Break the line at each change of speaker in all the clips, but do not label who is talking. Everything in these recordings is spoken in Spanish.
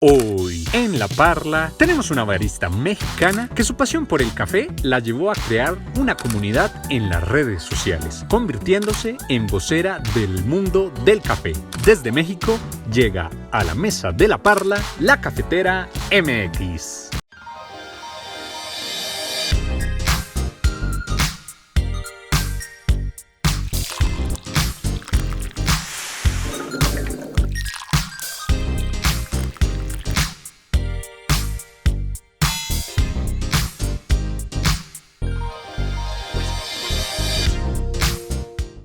Hoy, en La Parla, tenemos una barista mexicana que su pasión por el café la llevó a crear una comunidad en las redes sociales, convirtiéndose en vocera del mundo del café. Desde México, llega a la mesa de La Parla la cafetera MX.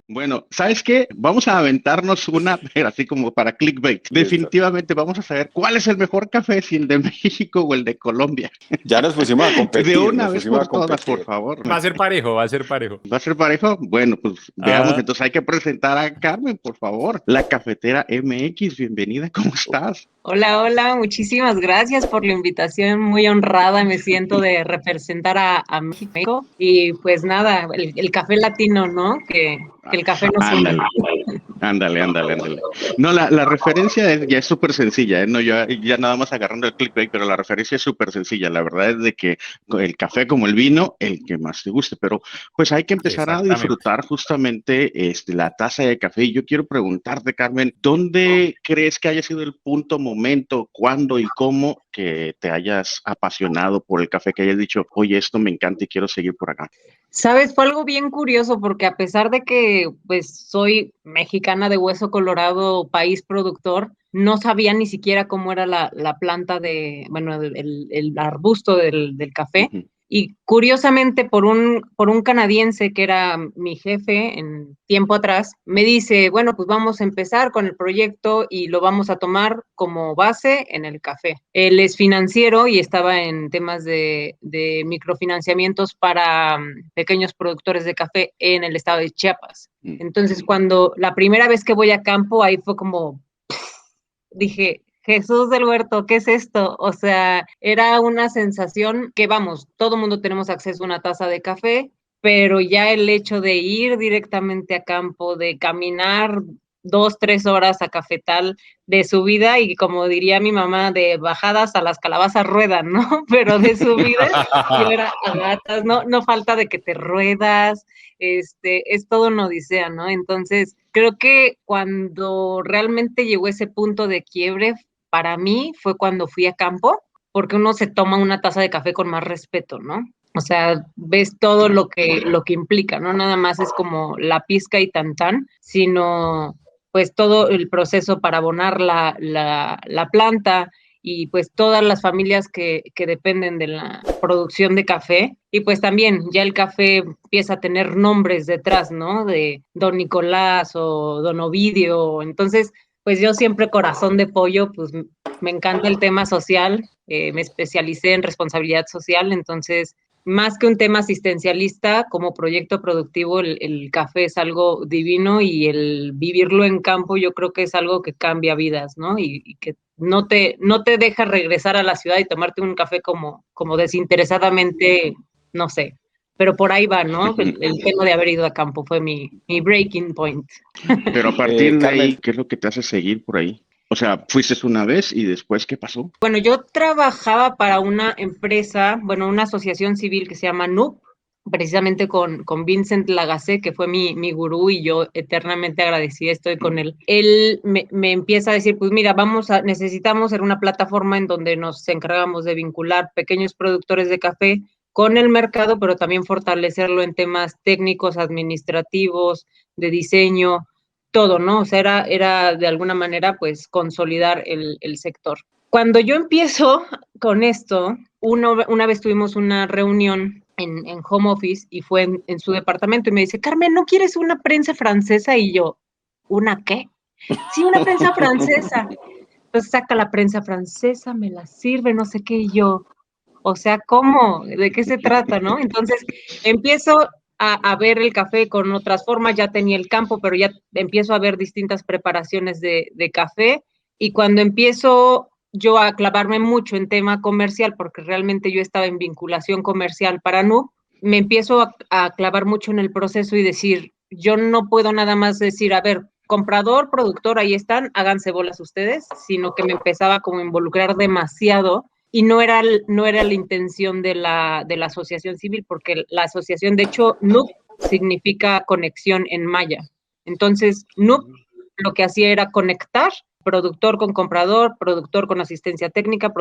Bueno, ¿sabes qué? Vamos a aventarnos una, pero así como para clickbait.
Listo.
Definitivamente vamos a saber cuál es el mejor café, si el de México o el de Colombia.
Ya nos pusimos a competir.
De una
nos
vez
pusimos
por
a
todas, por
competir.
favor.
Va a ser parejo, va a ser parejo.
¿Va a ser parejo? Bueno, pues veamos.
Ah.
Entonces hay que presentar a Carmen, por favor. La cafetera MX, bienvenida, ¿cómo estás?
Hola, hola, muchísimas gracias por la invitación, muy honrada me siento de representar a México y pues nada, el café latino, ¿no? Que el café nos une.
Ándale. No, la referencia ya es súper sencilla, ¿eh? No, yo ya nada más agarrando el clickbait, pero la referencia es súper sencilla. La verdad es de que el café como el vino, el que más te guste, pero pues hay que empezar a disfrutar justamente la taza de café. Y yo quiero preguntarte, Carmen, ¿dónde crees que haya sido el punto, momento, cuándo y cómo que te hayas apasionado por el café, que hayas dicho, oye, esto me encanta y quiero seguir por acá?
Sabes, fue algo bien curioso porque a pesar de que pues soy mexicana de hueso colorado, país productor, no sabía ni siquiera cómo era la planta de, bueno, el arbusto del café.
Ujú.
Y curiosamente, por un canadiense que era mi jefe en tiempo atrás, me dice, bueno, pues vamos a empezar con el proyecto y lo vamos a tomar como base en el café. Él es financiero y estaba en temas de microfinanciamientos para pequeños productores de café en el estado de Chiapas. Entonces, cuando la primera vez que voy a campo, ahí fue como, dije, Jesús del Huerto, ¿qué es esto? O sea, era una sensación que, vamos, todo mundo tenemos acceso a una taza de café, pero ya el hecho de ir directamente a campo, de caminar 2, 3 horas a cafetal de subida y como diría mi mamá, de bajadas a las calabazas ruedan, ¿no? Pero de subida yo era a gatas, no falta de que te ruedas, es todo una odisea, ¿no? Entonces, creo que cuando realmente llegó ese punto de quiebre, para mí fue cuando fui a campo, porque uno se toma una taza de café con más respeto, ¿no? O sea, ves todo lo que implica, ¿no? Nada más es como la pizca y tan, sino pues todo el proceso para abonar la planta y pues todas las familias que dependen de la producción de café. Y pues también ya el café empieza a tener nombres detrás, ¿no? De Don Nicolás o Don Ovidio. Entonces, pues yo siempre corazón de pollo, pues me encanta el tema social, me especialicé en responsabilidad social, entonces más que un tema asistencialista, como proyecto productivo, el café es algo divino y el vivirlo en campo yo creo que es algo que cambia vidas, ¿no? Y que no te deja regresar a la ciudad y tomarte un café como desinteresadamente, no sé, pero por ahí va, ¿no? El tema de haber ido a campo fue mi breaking point.
Pero a partir de ahí,
Carmen,
¿qué es lo que te hace seguir por ahí? O sea, fuiste una vez y después, ¿qué pasó?
Bueno, yo trabajaba para una empresa, bueno, una asociación civil que se llama NUP, precisamente con Vincent Lagacé, que fue mi gurú y yo eternamente agradecida estoy con él. Él me empieza a decir, pues mira, necesitamos ser una plataforma en donde nos encargamos de vincular pequeños productores de café con el mercado, pero también fortalecerlo en temas técnicos, administrativos, de diseño, todo, ¿no? O sea, era de alguna manera, pues, consolidar el sector. Cuando yo empiezo con esto, una vez tuvimos una reunión en home office y fue en su departamento y me dice, Carmen, ¿no quieres una prensa francesa? Y yo, ¿una qué? Sí, una prensa francesa. Entonces saca la prensa francesa, me la sirve, no sé qué, y yo, o sea, ¿cómo? ¿De qué se trata, no? Entonces empiezo a ver el café con otras formas, ya tenía el campo, pero ya empiezo a ver distintas preparaciones de café y cuando empiezo yo a clavarme mucho en tema comercial, porque realmente yo estaba en vinculación comercial para NU, me empiezo a clavar mucho en el proceso y decir, yo no puedo nada más decir, a ver, comprador, productor, ahí están, háganse bolas ustedes, sino que me empezaba como a involucrar demasiado y no era la intención de la asociación civil, porque la asociación, de hecho, NUP significa conexión en maya. Entonces, NUP lo que hacía era conectar productor con comprador, productor con asistencia técnica,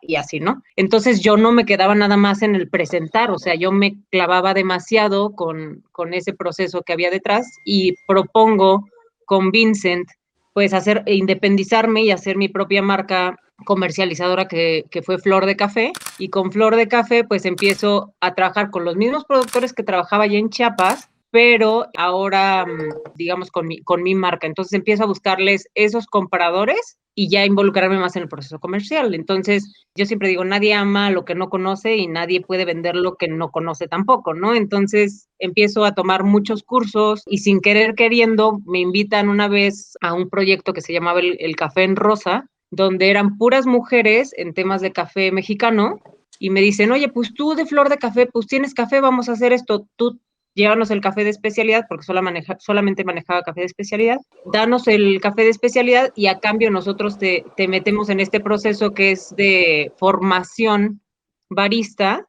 y así, ¿no? Entonces yo no me quedaba nada más en el presentar, o sea, yo me clavaba demasiado con ese proceso que había detrás y propongo con Vincent, pues independizarme y hacer mi propia marca comercializadora que fue Flor de Café, y con Flor de Café pues empiezo a trabajar con los mismos productores que trabajaba ya en Chiapas, pero ahora, digamos, con mi marca. Entonces empiezo a buscarles esos compradores y ya involucrarme más en el proceso comercial. Entonces, yo siempre digo, nadie ama lo que no conoce y nadie puede vender lo que no conoce tampoco, ¿no? Entonces, empiezo a tomar muchos cursos y sin querer queriendo, me invitan una vez a un proyecto que se llamaba el Café en Rosa, donde eran puras mujeres en temas de café mexicano, y me dicen, oye, pues tú de Flor de Café, pues tienes café, vamos a hacer esto, tú llévanos el café de especialidad, porque solamente manejaba café de especialidad, danos el café de especialidad y a cambio nosotros te metemos en este proceso que es de formación barista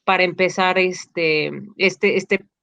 para empezar este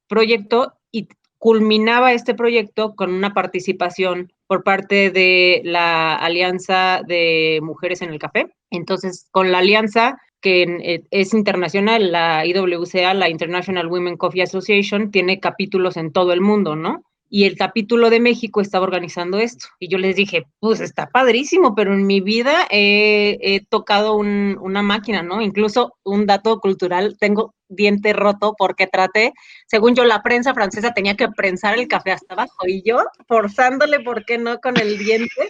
proyecto, y culminaba este proyecto con una participación por parte de la Alianza de Mujeres en el Café. Entonces, con la alianza que es internacional, la IWCA, la International Women Coffee Association, tiene capítulos en todo el mundo, ¿no? Y el capítulo de México estaba organizando esto. Y yo les dije, pues está padrísimo, pero en mi vida he tocado una máquina, ¿no? Incluso un dato cultural, tengo diente roto porque traté, según yo, la prensa francesa tenía que prensar el café hasta abajo y yo forzándole, ¿por qué no?, con el diente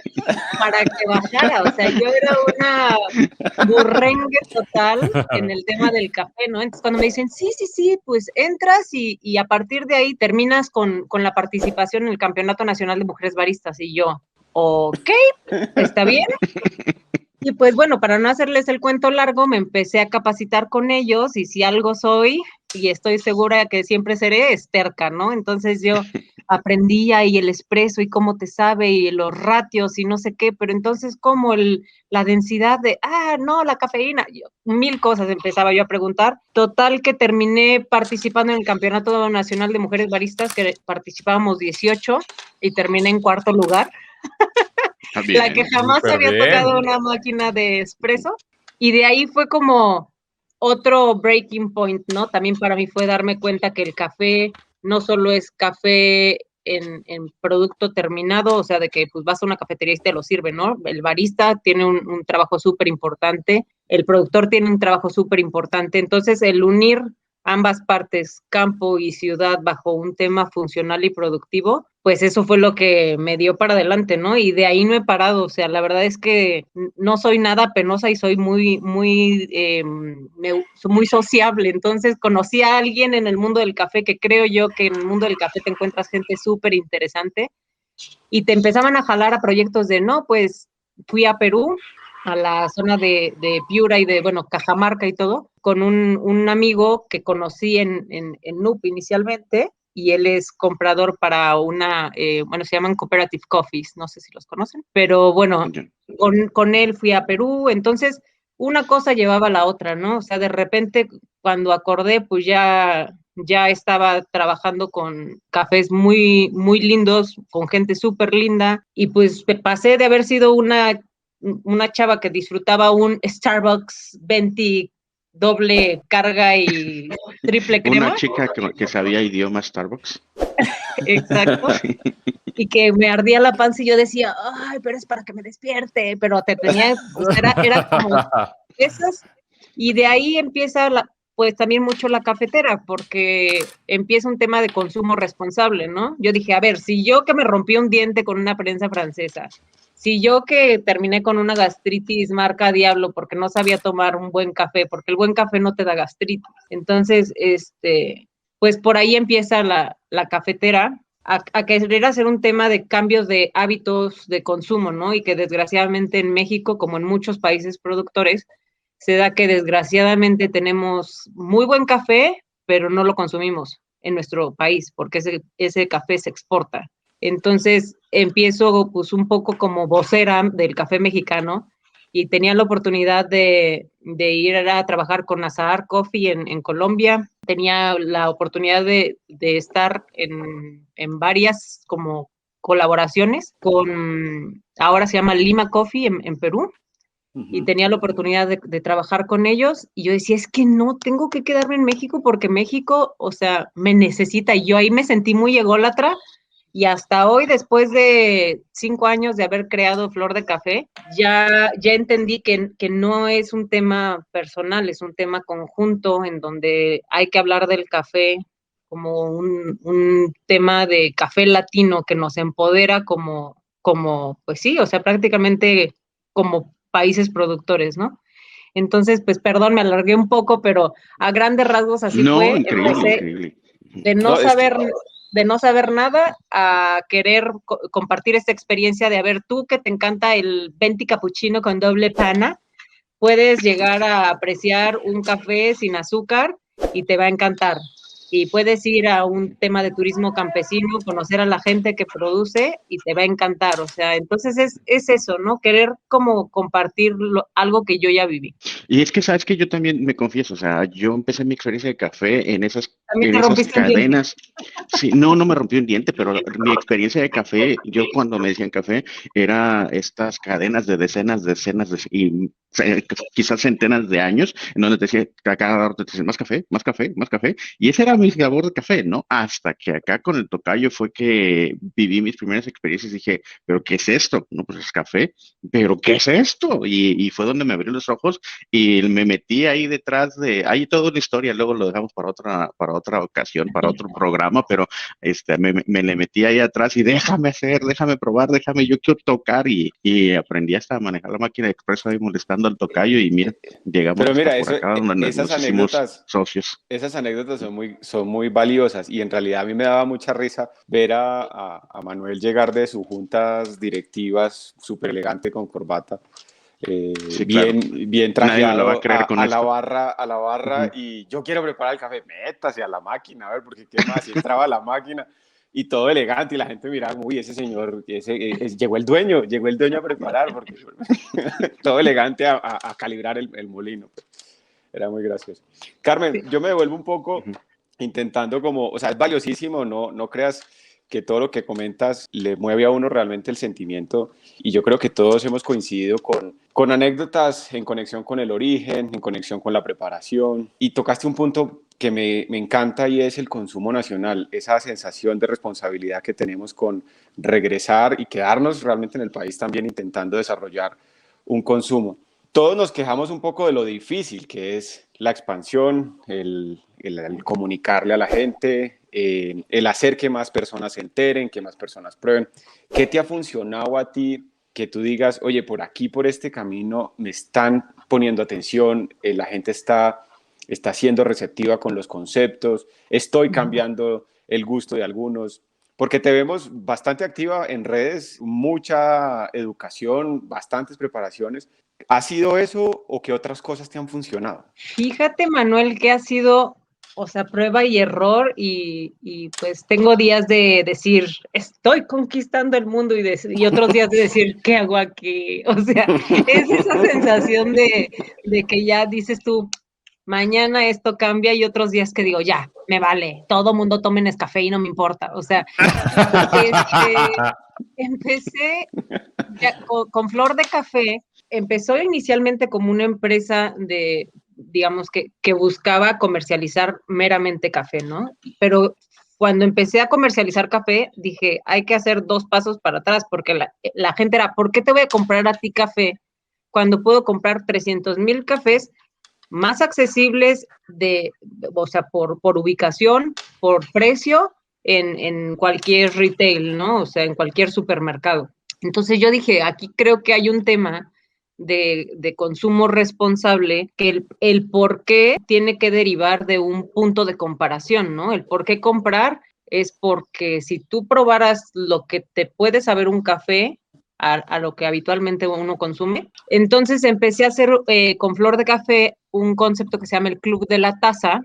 para que bajara. O sea, yo era una burrengue total en el tema del café, ¿no? Entonces, cuando me dicen, sí, pues entras y a partir de ahí terminas con la participación en el Campeonato Nacional de Mujeres Baristas, y yo, ok, está bien. Y pues bueno, para no hacerles el cuento largo, me empecé a capacitar con ellos, y si algo soy, y estoy segura que siempre seré, es terca, ¿no? Entonces yo aprendí ahí el espresso y cómo te sabe y los ratios y no sé qué, pero entonces como la densidad de, no, la cafeína, mil cosas empezaba yo a preguntar. Total que terminé participando en el Campeonato Nacional de Mujeres Baristas, que participábamos 18 y terminé en cuarto lugar.
Bien,
la que jamás había tocado una máquina de espresso, y de ahí fue como otro breaking point, ¿no? También para mí fue darme cuenta que el café no solo es café en producto terminado, o sea, de que pues vas a una cafetería y te lo sirve, ¿no? El barista tiene un trabajo súper importante, el productor tiene un trabajo súper importante, entonces el unir ambas partes, campo y ciudad, bajo un tema funcional y productivo, pues eso fue lo que me dio para adelante, ¿no? Y de ahí no he parado. O sea, la verdad es que no soy nada penosa y soy muy sociable. Entonces conocí a alguien en el mundo del café, que creo yo que en el mundo del café te encuentras gente súper interesante, y te empezaban a jalar a proyectos de, no, pues fui a Perú, a la zona de Piura y de, bueno, Cajamarca y todo, con un amigo que conocí en NUP inicialmente, y él es comprador para bueno, se llaman Cooperative Coffees, no sé si los conocen, pero bueno, con él fui a Perú. Entonces una cosa llevaba a la otra, ¿no? O sea, de repente cuando acordé, pues ya estaba trabajando con cafés muy, muy lindos, con gente súper linda, y pues me pasé de haber sido una chava que disfrutaba un Starbucks 20 doble carga y triple crema.
Una chica que sabía idioma Starbucks.
Exacto. Y que me ardía la panza y yo decía, ay, pero es para que me despierte, pero te tenía, pues era como esas, y de ahí empieza pues también mucho la cafetera, porque empieza un tema de consumo responsable, ¿no? Yo dije, a ver, si yo que me rompí un diente con una prensa francesa, si yo que terminé con una gastritis marca Diablo porque no sabía tomar un buen café, porque el buen café no te da gastritis. Entonces, pues por ahí empieza la cafetera, a querer hacer un tema de cambios de hábitos de consumo, ¿no? Y que desgraciadamente en México, como en muchos países productores, se da que desgraciadamente tenemos muy buen café, pero no lo consumimos en nuestro país, porque ese café se exporta. Entonces empiezo pues un poco como vocera del café mexicano y tenía la oportunidad de ir a trabajar con Azahar Coffee en Colombia. Tenía la oportunidad de estar en varias como colaboraciones con, ahora se llama Lima Coffee en Perú, y tenía la oportunidad de trabajar con ellos, y yo decía, es que no, tengo que quedarme en México porque México, o sea, me necesita, y yo ahí me sentí muy ególatra, y hasta hoy, después de 5 años de haber creado Flor de Café, ya entendí que no es un tema personal, es un tema conjunto en donde hay que hablar del café como un tema de café latino que nos empodera como, pues sí, o sea, prácticamente como países productores, ¿no? Entonces, pues perdón, me alargué un poco, pero a grandes rasgos así
No,
fue.
increíble,
Empecé
increíble.
de no
No, es que,
saber, de no saber nada a querer compartir esta experiencia de, a ver, tú que te encanta el venti cappuccino con doble pana, puedes llegar a apreciar un café sin azúcar y te va a encantar. Y puedes ir a un tema de turismo campesino, conocer a la gente que produce y te va a encantar. O sea, entonces es eso, ¿no? Querer como compartir algo que yo ya viví.
Y es que, ¿sabes que yo también me confieso? O sea, yo empecé mi experiencia de café
También
en
te
esas
rompiste un diente.
cadenas. Sí, no, no me rompí un diente, pero mi experiencia de café, yo cuando me decían café, era estas cadenas de decenas y quizás centenas de años, en donde te decía, a cada rato te decían, más café, más café, más café. Y ese era mi sabor de café, ¿no? Hasta que acá con el tocayo fue que viví mis primeras experiencias y dije, ¿pero qué es esto? No, pues es café, ¿pero qué es esto? Y fue donde me abrió los ojos y me metí ahí detrás hay toda una historia, luego lo dejamos para otra ocasión, para otro programa, pero me le metí ahí atrás y déjame hacer, déjame probar, yo quiero tocar y aprendí hasta a manejar la máquina de expreso ahí molestando al tocayo y mira, llegamos
pero
hasta
mira,
por acá donde
esas
nos hicimos
anécdotas,
socios.
esas anécdotas son muy valiosas y en realidad a mí me daba mucha risa ver a Manuel llegar de sus juntas directivas súper elegante con corbata,
Sí, claro.
bien
Nadie me lo va a
trajeado
creer con esto.
a la barra
Ujú.
y yo quiero preparar el café, métase a la máquina, a ver, porque qué más, y entraba a la máquina y todo elegante y la gente miraba, uy, ese señor, llegó el dueño a preparar, porque todo elegante a calibrar el molino. Era muy gracioso. Carmen, yo me devuelvo un poco
Ujú.
intentando como, o sea, es valiosísimo, no creas que todo lo que comentas le mueve a uno realmente el sentimiento y yo creo que todos hemos coincidido con anécdotas en conexión con el origen, en conexión con la preparación y tocaste un punto que me encanta y es el consumo nacional, esa sensación de responsabilidad que tenemos con regresar y quedarnos realmente en el país también intentando desarrollar un consumo. Todos nos quejamos un poco de lo difícil que es la expansión, el comunicarle a la gente, el hacer que más personas se enteren, que más personas prueben. ¿Qué te ha funcionado a ti que tú digas, oye, por aquí, por este camino, me están poniendo atención, la gente está siendo receptiva con los conceptos, estoy cambiando el gusto de algunos? Porque te vemos bastante activa en redes, mucha educación, bastantes preparaciones. ¿Ha sido eso o qué otras cosas te han funcionado?
Fíjate, Manuel, que ha sido, o sea, prueba y error y pues tengo días de decir, estoy conquistando el mundo y otros días de decir, ¿qué hago aquí? O sea, es esa sensación de que ya dices tú, mañana esto cambia y otros días que digo, ya, me vale, todo mundo tome Nescafé y no me importa. O sea, este, empecé ya, con Flor de Café, empezó inicialmente como una empresa de, digamos, que buscaba comercializar meramente café, ¿no? Pero cuando empecé a comercializar café, dije, hay que hacer 2 pasos para atrás, porque la gente era, ¿por qué te voy a comprar a ti café cuando puedo comprar 300,000 cafés más accesibles o sea, por ubicación, por precio, en cualquier retail, ¿no? O sea, en cualquier supermercado. Entonces yo dije, aquí creo que hay un tema de consumo responsable, que el por qué tiene que derivar de un punto de comparación, ¿no? El por qué comprar es porque si tú probaras lo que te puede saber un café a lo que habitualmente uno consume. Entonces empecé a hacer con Flor de Café un concepto que se llama el Club de la Taza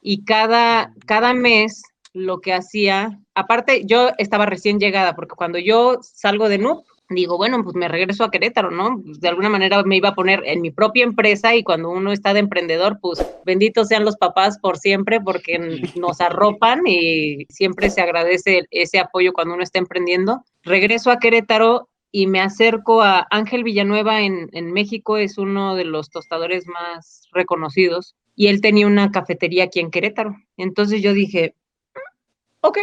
y cada mes lo que hacía, aparte yo estaba recién llegada, porque cuando yo salgo de NUP, digo, bueno, pues me regreso a Querétaro, ¿no? Pues de alguna manera me iba a poner en mi propia empresa y cuando uno está de emprendedor, pues benditos sean los papás por siempre porque nos arropan y siempre se agradece ese apoyo cuando uno está emprendiendo. Regreso a Querétaro y me acerco a Ángel Villanueva en México, es uno de los tostadores más reconocidos y él tenía una cafetería aquí en Querétaro. Entonces yo dije, ok,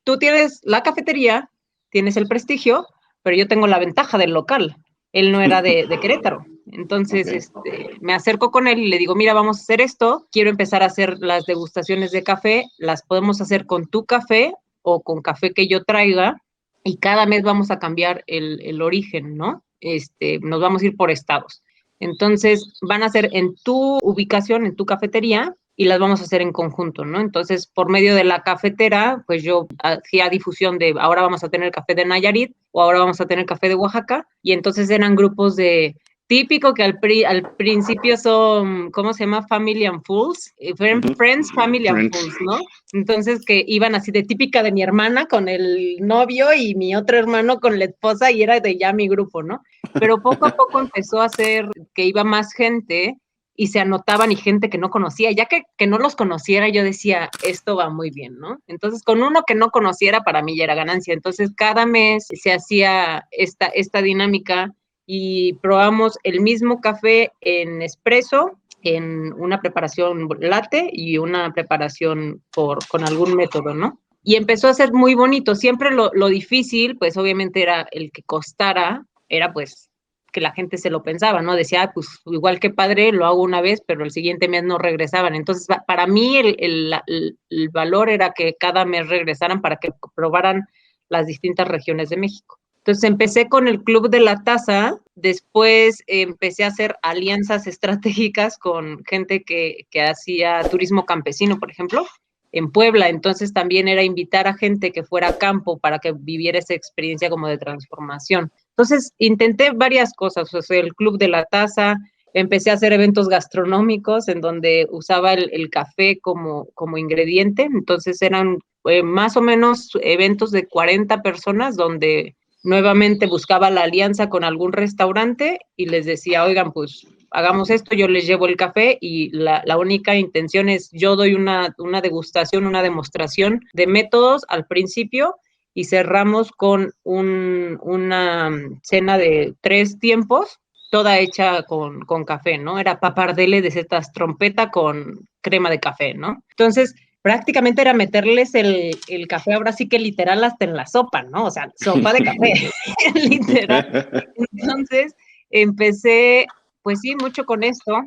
tú tienes la cafetería, tienes el prestigio, pero yo tengo la ventaja del local. Él no era de Querétaro. Entonces, me acerco con él y le digo, mira, vamos a hacer esto, quiero empezar a hacer las degustaciones de café, las podemos hacer con tu café o con café que yo traiga, y cada mes vamos a cambiar el origen, ¿no? Nos vamos a ir por estados. Entonces, van a ser en tu ubicación, en tu cafetería, y las vamos a hacer en conjunto, ¿no? Entonces, por medio de la cafetera, pues yo hacía difusión de ahora vamos a tener café de Nayarit o ahora vamos a tener café de Oaxaca, y entonces eran grupos de típico que al principio son, ¿cómo se llama? Family and Fools, Friends, Family and Fools, ¿no? Entonces que iban así de típica de mi hermana con el novio y mi otro hermano con la esposa y era de ya mi grupo, ¿no? Pero poco a poco empezó a ser que iba más gente y se anotaban y gente que no conocía, ya que no los conociera, yo decía, esto va muy bien, ¿no? Entonces, con uno que no conociera, para mí ya era ganancia. Entonces, cada mes se hacía esta dinámica y probamos el mismo café en espresso, en una preparación latte y una preparación con algún método, ¿no? Y empezó a ser muy bonito. Siempre lo difícil, pues obviamente era el que costara, era pues que la gente se lo pensaba, ¿no? Decía, pues igual que padre, lo hago una vez, pero el siguiente mes no regresaban. Entonces, para mí el valor era que cada mes regresaran para que probaran las distintas regiones de México. Entonces empecé con el Club de la Taza, después empecé a hacer alianzas estratégicas con gente que hacía turismo campesino, por ejemplo, en Puebla. Entonces también era invitar a gente que fuera a campo para que viviera esa experiencia como de transformación. Entonces intenté varias cosas, o sea, el Club de la Taza, empecé a hacer eventos gastronómicos en donde usaba el café como ingrediente. Entonces eran más o menos eventos de 40 personas donde nuevamente buscaba la alianza con algún restaurante y les decía, oigan, pues hagamos esto, yo les llevo el café y la única intención es, yo doy una degustación, una demostración de métodos al principio y cerramos con una cena de 3 tiempos, toda hecha con café, ¿no? Era papardelle de setas trompeta con crema de café, ¿no? Entonces, prácticamente era meterles el café, ahora sí que literal hasta en la sopa, ¿no? O sea, sopa de café, literal. Entonces, empecé, pues sí, mucho con esto,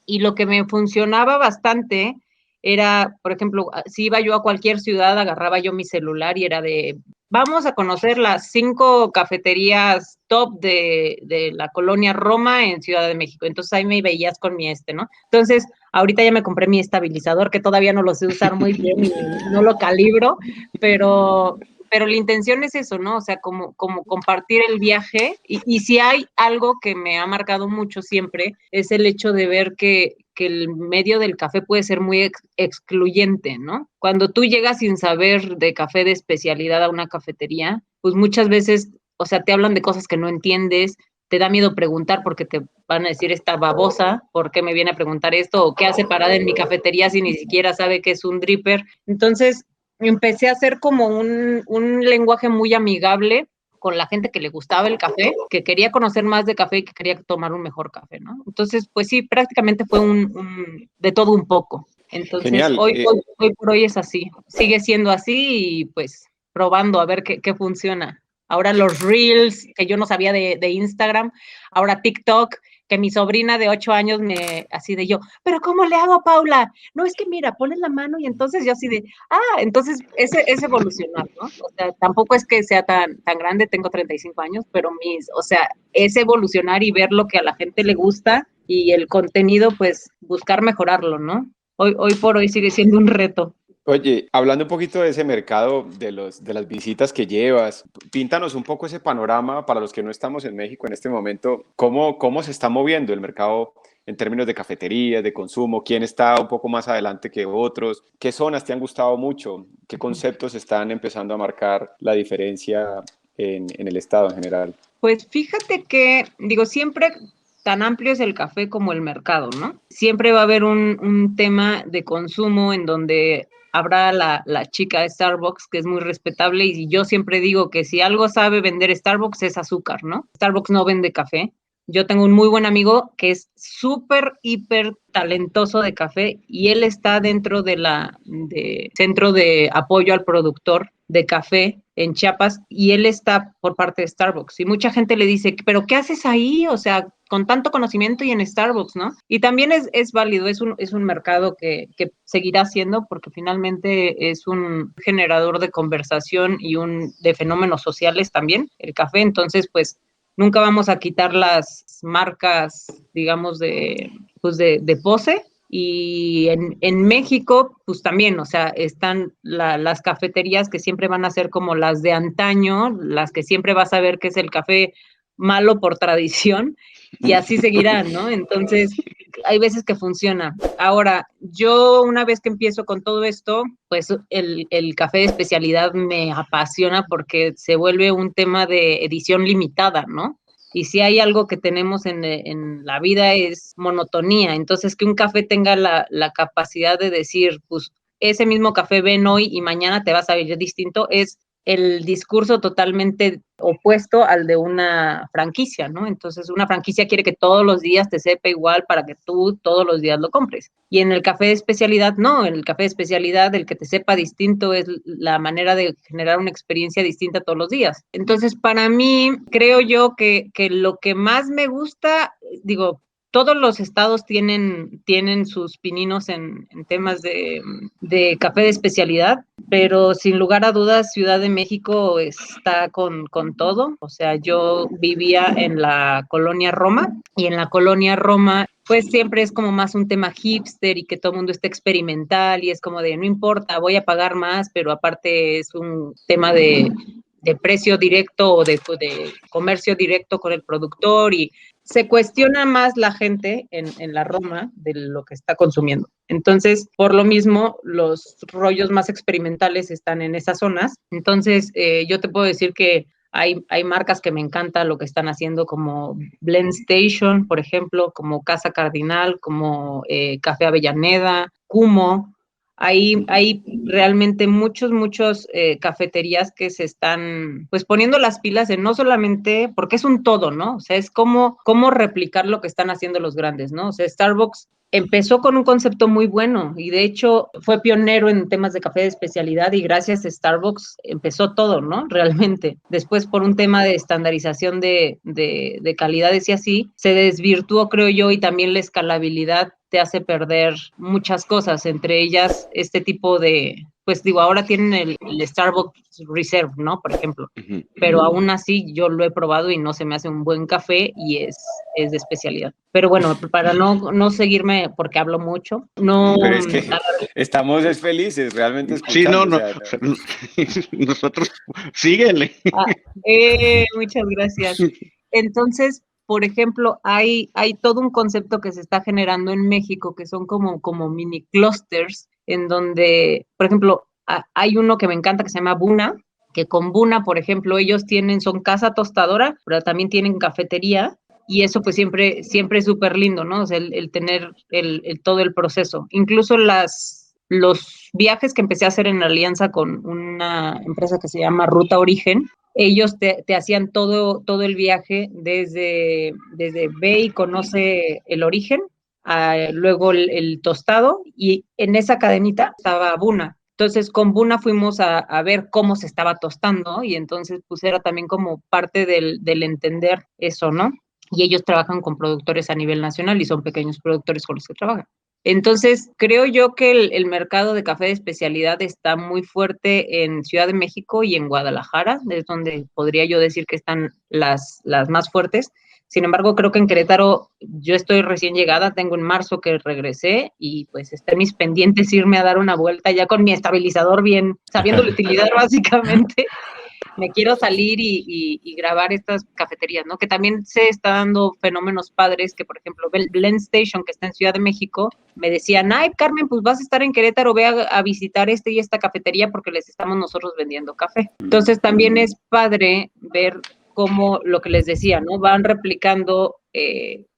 y lo que me funcionaba bastante era, por ejemplo, si iba yo a cualquier ciudad, agarraba yo mi celular y era de, vamos a conocer las 5 cafeterías top de la colonia Roma en Ciudad de México. Entonces ahí me veías con mi ¿no? Entonces, ahorita ya me compré mi estabilizador, que todavía no lo sé usar muy bien y no lo calibro, pero la intención es eso, ¿no? O sea, como compartir el viaje y si hay algo que me ha marcado mucho siempre es el hecho de ver que el medio del café puede ser muy excluyente, ¿no? Cuando tú llegas sin saber de café de especialidad a una cafetería, pues muchas veces, o sea, te hablan de cosas que no entiendes, te da miedo preguntar porque te van a decir esta babosa, ¿por qué me viene a preguntar esto? ¿O qué hace parada en mi cafetería si ni siquiera sabe que es un dripper? Entonces, empecé a hacer como un lenguaje muy amigable con la gente que le gustaba el café, que quería conocer más de café y que quería tomar un mejor café, ¿no? Entonces, pues sí, prácticamente fue de todo un poco. Entonces,
Genial.
hoy por hoy es así, sigue siendo así y pues probando a ver qué funciona. Ahora los Reels, que yo no sabía de Instagram, ahora TikTok, que mi sobrina de 8 años así de yo, pero ¿cómo le hago, Paula? No, es que mira, pones la mano y entonces yo así de, entonces es evolucionar, ¿no? O sea, tampoco es que sea tan grande, tengo 35 años, pero o sea, es evolucionar y ver lo que a la gente le gusta y el contenido, pues buscar mejorarlo, ¿no? Hoy por hoy sigue siendo un reto.
Oye, hablando un poquito de ese mercado, de las visitas que llevas, píntanos un poco ese panorama para los que no estamos en México en este momento. ¿Cómo se está moviendo el mercado en términos de cafeterías, de consumo? ¿Quién está un poco más adelante que otros? ¿Qué zonas te han gustado mucho? ¿Qué conceptos están empezando a marcar la diferencia en el estado en general?
Pues fíjate que, digo, siempre tan amplio es el café como el mercado, ¿no? Siempre va a haber un tema de consumo en donde habrá la chica de Starbucks, que es muy respetable, y yo siempre digo que si algo sabe vender Starbucks es azúcar, ¿no? Starbucks no vende café. Yo tengo un muy buen amigo que es súper, hiper talentoso de café y él está dentro de centro de apoyo al productor de café en Chiapas y él está por parte de Starbucks. Y mucha gente le dice, pero ¿qué haces ahí? O sea, con tanto conocimiento y en Starbucks, ¿no? Y también es válido, es un mercado que seguirá siendo porque finalmente es un generador de conversación y de fenómenos sociales también, el café. Entonces, pues nunca vamos a quitar las marcas, digamos, pues de pose. Y en México, pues también, o sea, están las cafeterías que siempre van a ser como las de antaño, las que siempre vas a ver que es el café malo por tradición, y así seguirán, ¿no? Entonces, hay veces que funciona. Ahora, yo una vez que empiezo con todo esto, pues el café de especialidad me apasiona porque se vuelve un tema de edición limitada, ¿no? Y si hay algo que tenemos en la vida es monotonía. Entonces, que un café tenga la capacidad de decir, pues, ese mismo café ven hoy y mañana te vas a ver distinto, es el discurso totalmente opuesto al de una franquicia, ¿no? Entonces, una franquicia quiere que todos los días te sepa igual para que tú todos los días lo compres. Y en el café de especialidad, no, en el café de especialidad, el que te sepa distinto es la manera de generar una experiencia distinta todos los días. Entonces, para mí, creo yo que lo que más me gusta, digo, todos los estados tienen sus pininos en temas de café de especialidad, pero sin lugar a dudas, Ciudad de México está con todo. O sea, yo vivía en la colonia Roma y en la colonia Roma pues siempre es como más un tema hipster y que todo el mundo está experimental y es como de no importa, voy a pagar más, pero aparte es un tema de precio directo o de comercio directo con el productor y se cuestiona más la gente en la Roma de lo que está consumiendo. Entonces, por lo mismo, los rollos más experimentales están en esas zonas. Entonces, yo te puedo decir que hay marcas que me encanta lo que están haciendo, como Blend Station, por ejemplo, como Casa Cardinal, como Café Avellaneda, Cumo. Hay realmente muchos cafeterías que se están pues poniendo las pilas en no solamente, porque es un todo, ¿no? O sea, es cómo replicar lo que están haciendo los grandes, ¿no? O sea, Starbucks empezó con un concepto muy bueno y de hecho fue pionero en temas de café de especialidad y gracias a Starbucks empezó todo, ¿no? Realmente. Después por un tema de estandarización de calidades y así, se desvirtuó, creo yo, y también la escalabilidad te hace perder muchas cosas, entre ellas este tipo pues digo, ahora tienen el Starbucks Reserve, ¿no? Por ejemplo, pero aún así yo lo he probado y no se me hace un buen café y es de especialidad. Pero bueno, para no seguirme, porque hablo mucho, no...
Pero es que estamos felices realmente
Sí, no,
escuchando.
no.
O sea, no.
Nosotros, síguele.
Muchas gracias. Entonces, por ejemplo, hay todo un concepto que se está generando en México que son como mini clusters, en donde, por ejemplo, hay uno que me encanta que se llama Buna, que con Buna, por ejemplo, ellos son casa tostadora, pero también tienen cafetería, y eso pues siempre es súper lindo, ¿no? O sea, el tener todo el proceso. Incluso los viajes que empecé a hacer en alianza con una empresa que se llama Ruta Origen, ellos te hacían todo el viaje desde ve y conoce el origen, luego el tostado, y en esa cadenita estaba Buna. Entonces, con Buna fuimos a ver cómo se estaba tostando, y entonces, pues era también como parte del entender eso, ¿no? Y ellos trabajan con productores a nivel nacional y son pequeños productores con los que trabajan. Entonces, creo yo que el mercado de café de especialidad está muy fuerte en Ciudad de México y en Guadalajara, es donde podría yo decir que están las más fuertes. Sin embargo, creo que en Querétaro yo estoy recién llegada, tengo en marzo que regresé y pues está en mis pendientes irme a dar una vuelta ya con mi estabilizador bien, sabiendo la utilidad básicamente. Me quiero salir y grabar estas cafeterías, ¿no? Que también se está dando fenómenos padres, que por ejemplo, Blend Station, que está en Ciudad de México, me decían, ay, Carmen, pues vas a estar en Querétaro, ve a visitar y esta cafetería porque les estamos nosotros vendiendo café. Entonces también es padre ver cómo lo que les decía, ¿no? Van replicando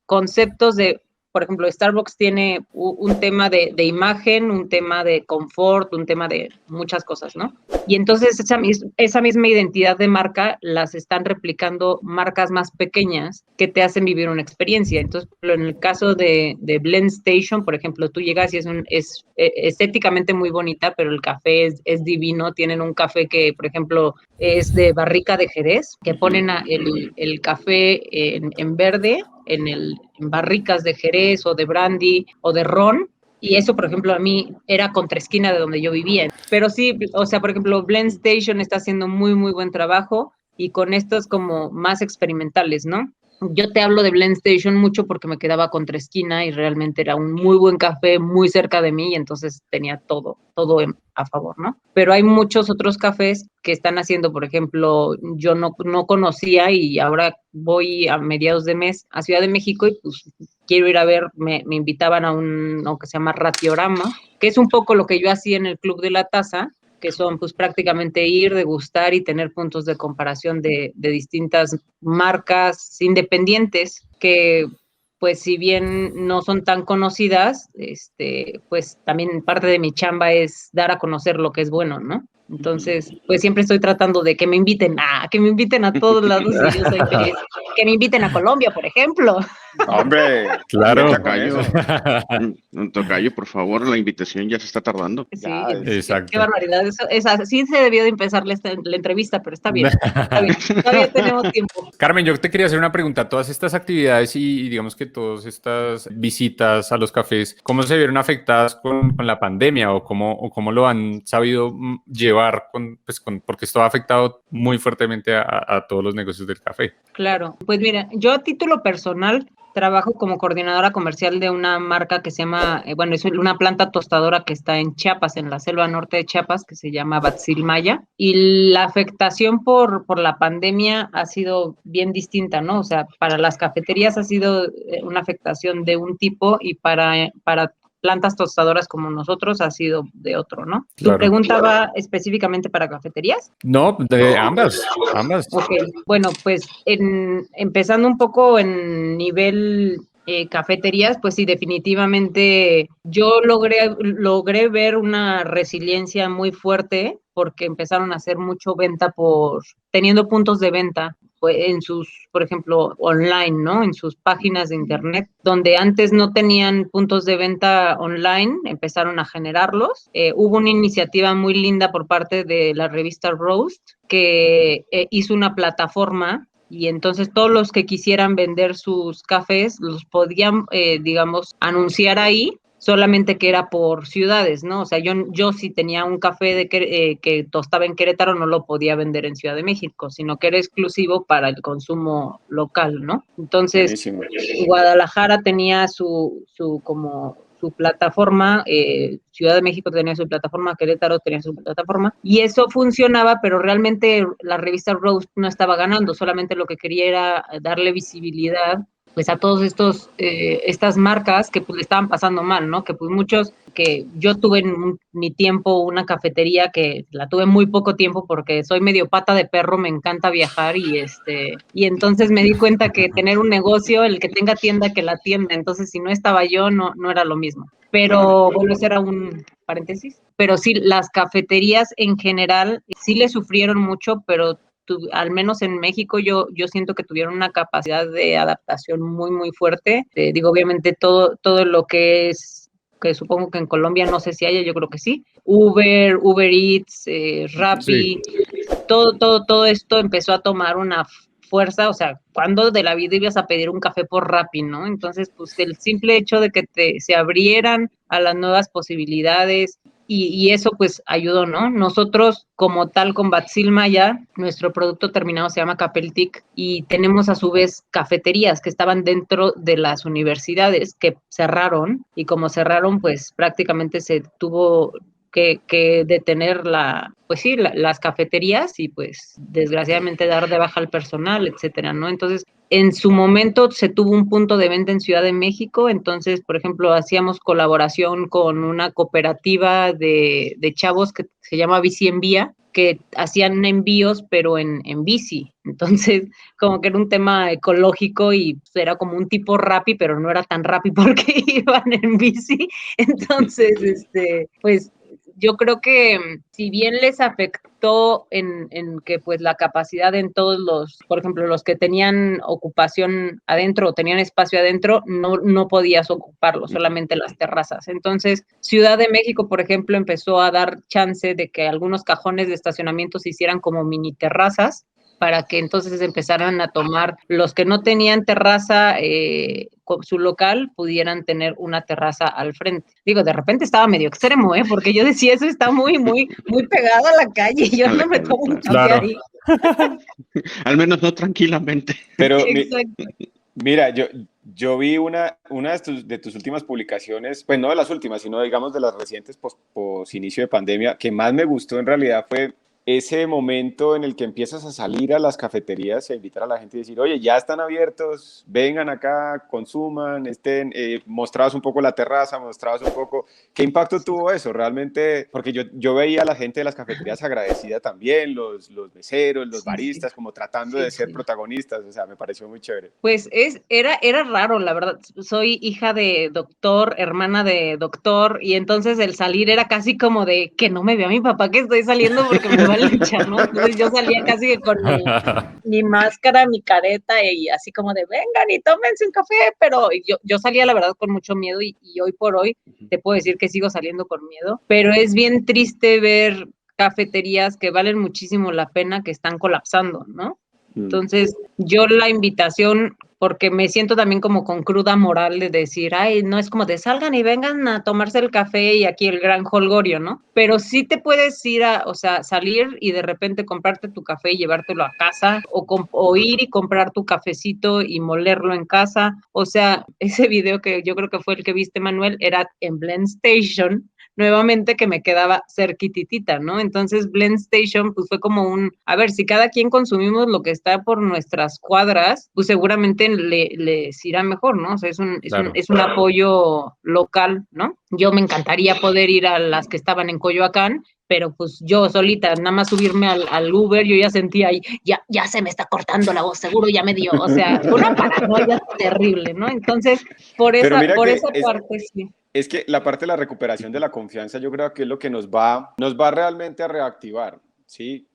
conceptos de, por ejemplo, Starbucks tiene un tema de imagen, un tema de confort, un tema de muchas cosas, ¿no? Y entonces esa misma identidad de marca las están replicando marcas más pequeñas que te hacen vivir una experiencia. Entonces, en el caso de Blend Station, por ejemplo, tú llegas y es estéticamente muy bonita, pero el café es divino. Tienen un café que, por ejemplo, es de barrica de Jerez, que ponen el café en verde, en barricas de Jerez o de brandy o de ron. Y eso, por ejemplo, a mí era contraesquina de donde yo vivía. Pero sí, o sea, por ejemplo, Blend Station está haciendo muy, muy buen trabajo y con estos como más experimentales, ¿no? Yo te hablo de Blend Station mucho porque me quedaba contra esquina y realmente era un muy buen café muy cerca de mí y entonces tenía todo a favor, ¿no? Pero hay muchos otros cafés que están haciendo, por ejemplo, yo no conocía y ahora voy a mediados de mes a Ciudad de México y pues quiero ir a ver, me invitaban a uno que se llama Ratiorama, que es un poco lo que yo hacía en el Club de la Taza, que son pues prácticamente ir, degustar y tener puntos de comparación de distintas marcas independientes que pues si bien no son tan conocidas, pues también parte de mi chamba es dar a conocer lo que es bueno, ¿no? Entonces, pues siempre estoy tratando de que me inviten a todos lados y yo soy feliz. Que me inviten a Colombia, por ejemplo.
Hombre,
Claro.
Tocayo, Tocayo, por favor, la invitación ya se está tardando.
Sí,
exacto.
qué barbaridad. Sí se debió de empezar la entrevista, pero está bien. Todavía tenemos tiempo.
Carmen, yo te quería hacer una pregunta. Todas estas actividades y digamos que todas estas visitas a los cafés, ¿cómo se vieron afectadas con la pandemia o cómo lo han sabido llevar porque esto ha afectado muy fuertemente a todos los negocios del café?
Claro, pues mira, yo a título personal trabajo como coordinadora comercial de una marca que se llama, es una planta tostadora que está en Chiapas, en la selva norte de Chiapas, que se llama Batsil Maya. Y la afectación por la pandemia ha sido bien distinta, ¿no? O sea, para las cafeterías ha sido una afectación de un tipo y para plantas tostadoras como nosotros ha sido de otro, ¿no?
Claro.
¿Tu pregunta va específicamente para cafeterías?
No, de ambas.
Ok, bueno, pues empezando un poco en nivel cafeterías, pues sí, definitivamente yo logré ver una resiliencia muy fuerte porque empezaron a hacer mucho venta teniendo puntos de venta pues, en sus, por ejemplo, online, ¿no? En sus páginas de internet, donde antes no tenían puntos de venta online, empezaron a generarlos. Hubo una iniciativa muy linda por parte de la revista Roast, que hizo una plataforma y entonces todos los que quisieran vender sus cafés los podían, digamos, anunciar ahí, solamente que era por ciudades, ¿no? O sea, yo si tenía un café que tostaba en Querétaro no lo podía vender en Ciudad de México, sino que era exclusivo para el consumo local, ¿no? Entonces, buenísimo. Guadalajara tenía su plataforma, Ciudad de México tenía su plataforma, Querétaro tenía su plataforma, y eso funcionaba, pero realmente la revista Roast no estaba ganando, solamente lo que quería era darle visibilidad pues a todos estas marcas que pues le estaban pasando mal, ¿no? Que pues muchos, que yo tuve en mi tiempo una cafetería que la tuve muy poco tiempo porque soy medio pata de perro, me encanta viajar y entonces me di cuenta que tener un negocio, el que tenga tienda, que la tienda, entonces si no estaba yo, no era lo mismo. Pero bueno, ese era un paréntesis. Pero sí, las cafeterías en general sí le sufrieron mucho, pero al menos en México yo siento que tuvieron una capacidad de adaptación muy, muy fuerte. Digo, obviamente todo lo que es, que supongo que en Colombia no sé si haya, yo creo que sí. Uber Eats, Rappi, sí. Todo esto empezó a tomar una fuerza, o sea, cuando de la vida ibas a pedir un café por Rappi, ¿no? Entonces, pues el simple hecho de que se abrieran a las nuevas posibilidades, y eso pues ayudó, ¿no? Nosotros como tal con Batsilma ya, nuestro producto terminado se llama Capeltic y tenemos a su vez cafeterías que estaban dentro de las universidades que cerraron y como cerraron pues prácticamente se tuvo que detener pues sí, las cafeterías y pues desgraciadamente dar de baja al personal, etcétera, ¿no? Entonces, en su momento se tuvo un punto de venta en Ciudad de México, entonces, por ejemplo, hacíamos colaboración con una cooperativa de chavos que se llama Bici en Vía, que hacían envíos, pero en bici. Entonces, como que era un tema ecológico y pues, era como un tipo Rappi, pero no era tan Rappi porque iban en bici. Entonces, pues yo creo que si bien les afectó en que pues la capacidad en todos los, por ejemplo, los que tenían ocupación adentro o tenían espacio adentro, no podías ocuparlo, solamente las terrazas. Entonces, Ciudad de México, por ejemplo, empezó a dar chance de que algunos cajones de estacionamiento se hicieran como mini terrazas para que entonces empezaran a tomar los que no tenían terraza con su local pudieran tener una terraza al frente. Digo, de repente estaba medio extremo, porque yo decía, eso está muy, muy, muy pegado a la calle, yo no me tomo un café
Claro.
ahí.
Al menos no tranquilamente.
Pero
Exacto.
mira, yo vi una de tus últimas publicaciones, pues no de las últimas, sino digamos de las recientes pos inicio de pandemia, que más me gustó en realidad fue ese momento en el que empiezas a salir a las cafeterías y a invitar a la gente y decir, oye, ya están abiertos, vengan acá, consuman, mostrabas un poco la terraza, mostrabas un poco, ¿qué impacto tuvo eso? Realmente, porque yo veía a la gente de las cafeterías agradecida también, los meseros, los baristas, como tratando de ser protagonistas, o sea, me pareció muy chévere.
Pues era raro, la verdad. Soy hija de doctor, hermana de doctor, y entonces el salir era casi como de que no me vea mi papá que estoy saliendo porque me va a linchar, ¿no? Entonces yo salía casi que con mi máscara, mi careta y así como de vengan y tómense un café, pero yo salía la verdad con mucho miedo y hoy por hoy te puedo decir que sigo saliendo con miedo, pero es bien triste ver cafeterías que valen muchísimo la pena que están colapsando, ¿no? Entonces, yo la invitación, porque me siento también como con cruda moral de decir, ay, no es como de salgan y vengan a tomarse el café y aquí el gran holgorio, ¿no? Pero sí te puedes ir o sea, salir y de repente comprarte tu café y llevártelo a casa, o ir y comprar tu cafecito y molerlo en casa. O sea, ese video que yo creo que fue el que viste, Manuel, era en Blend Station, nuevamente que me quedaba cerquititita, ¿no? Entonces Blend Station pues fue como a ver, si cada quien consumimos lo que está por nuestras cuadras, pues seguramente les irá mejor, ¿no? O sea, es un apoyo local, ¿no? Yo me encantaría poder ir a las que estaban en Coyoacán, pero pues yo solita, nada más subirme al Uber, yo ya sentía ahí, ya se me está cortando la voz, seguro ya me dio, o sea, una paranoia terrible, ¿no? Entonces, por esa parte sí.
Es que la parte de la recuperación de la confianza yo creo que es lo que nos va realmente a reactivar, ¿sí?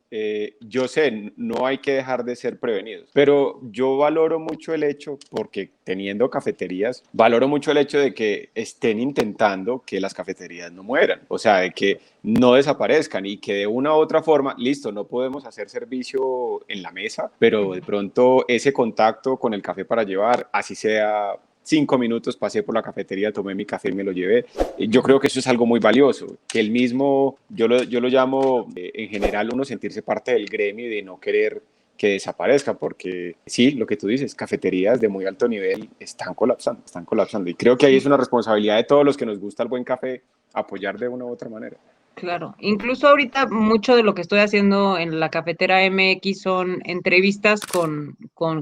Yo sé, no hay que dejar de ser prevenidos, pero yo valoro mucho el hecho, porque teniendo cafeterías, valoro mucho el hecho de que estén intentando que las cafeterías no mueran, o sea, de que no desaparezcan y que de una u otra forma, listo, no podemos hacer servicio en la mesa, pero de pronto ese contacto con el café para llevar, así sea 5 minutos, pasé por la cafetería, tomé mi café y me lo llevé. Yo creo que eso es algo muy valioso, que el mismo, yo lo llamo en general uno sentirse parte del gremio y de no querer que desaparezca, porque sí, lo que tú dices, cafeterías de muy alto nivel están colapsando. Y creo que ahí es una responsabilidad de todos los que nos gusta el buen café, apoyar de una u otra manera.
Claro, incluso ahorita mucho de lo que estoy haciendo en la cafetera MX son entrevistas con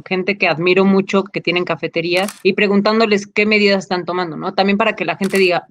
gente que admiro mucho, que tienen cafeterías, y preguntándoles qué medidas están tomando, ¿no? También para que la gente diga,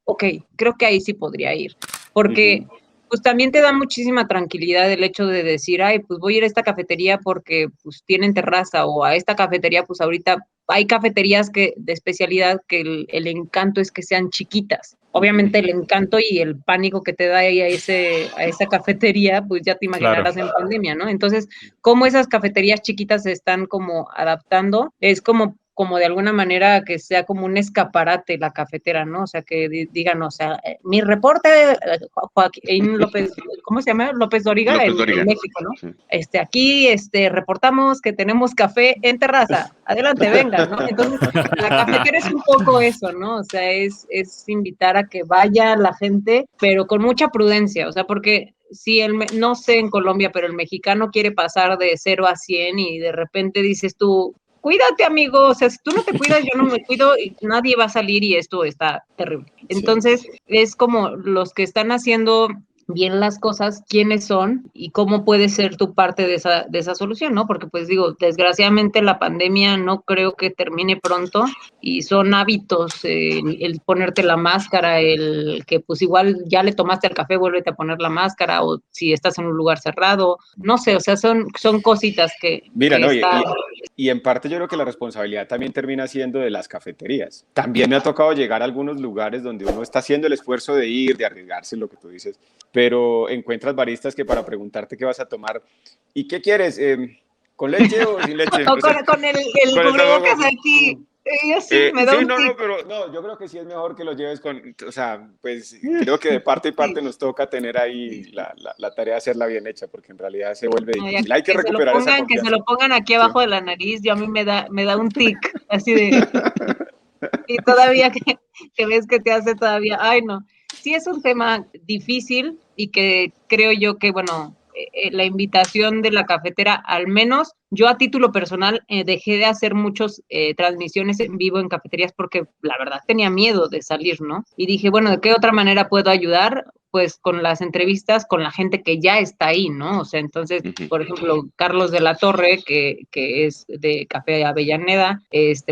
ok, creo que ahí sí podría ir, porque pues también te da muchísima tranquilidad el hecho de decir, ay, pues voy a ir a esta cafetería porque pues tienen terraza, o a esta cafetería, pues ahorita hay cafeterías de especialidad que el encanto es que sean chiquitas. Obviamente el encanto y el pánico que te da ahí a esa cafetería, pues ya te imaginarás en pandemia, ¿no? Entonces, cómo esas cafeterías chiquitas se están como adaptando, es como como de alguna manera que sea como un escaparate la cafetera, ¿no? O sea, que digan, o sea, mi reporte, Joaquín López, ¿cómo se llama? López Dóriga,
López
en
Dóriga.
México, ¿no?
Sí.
Aquí, reportamos que tenemos café en terraza, adelante, vengan, ¿no? Entonces, la cafetera es un poco eso, ¿no? O sea, es invitar a que vaya la gente, pero con mucha prudencia, o sea, porque si no sé en Colombia, pero el mexicano quiere pasar de 0 a 100 y de repente dices tú, cuídate, amigo, o sea, si tú no te cuidas, yo no me cuido y nadie va a salir y esto está terrible. Entonces, sí, es como los que están haciendo bien las cosas, quiénes son y cómo puede ser tu parte de esa solución, ¿no? Porque pues digo, desgraciadamente la pandemia no creo que termine pronto y son hábitos, el ponerte la máscara, el que pues igual ya le tomaste el café, vuélvete a poner la máscara, o si estás en un lugar cerrado, no sé, o sea, son cositas que...
Mira,
que
no,
está...
y en parte yo creo que la responsabilidad también termina siendo de las cafeterías. También me ha tocado llegar a algunos lugares donde uno está haciendo el esfuerzo de ir, de arriesgarse, lo que tú dices, pero encuentras baristas que para preguntarte qué vas a tomar, ¿y qué quieres? ¿Con leche o sin leche?
O con el cubrebocas aquí. Yo sí, me da
sí,
un
no,
tic.
pero no, yo creo que sí es mejor que lo lleves con, o sea, pues creo que de parte y parte nos toca tener ahí la tarea de hacerla bien hecha, porque en realidad se vuelve difícil. Hay que recuperar esa
Que se
confianza.
lo pongan aquí abajo de la nariz, yo a mí me da un tic, así de... Y todavía que ves que te hace todavía, ay no. Sí es un tema difícil y que creo yo que, bueno, la invitación de la cafetera, al menos yo a título personal dejé de hacer muchas transmisiones en vivo en cafeterías porque la verdad tenía miedo de salir, ¿no? Y dije, bueno, ¿de qué otra manera puedo ayudar? Pues con las entrevistas con la gente que ya está ahí, ¿no? O sea, entonces, por ejemplo, Carlos de la Torre, que es de Café Avellaneda,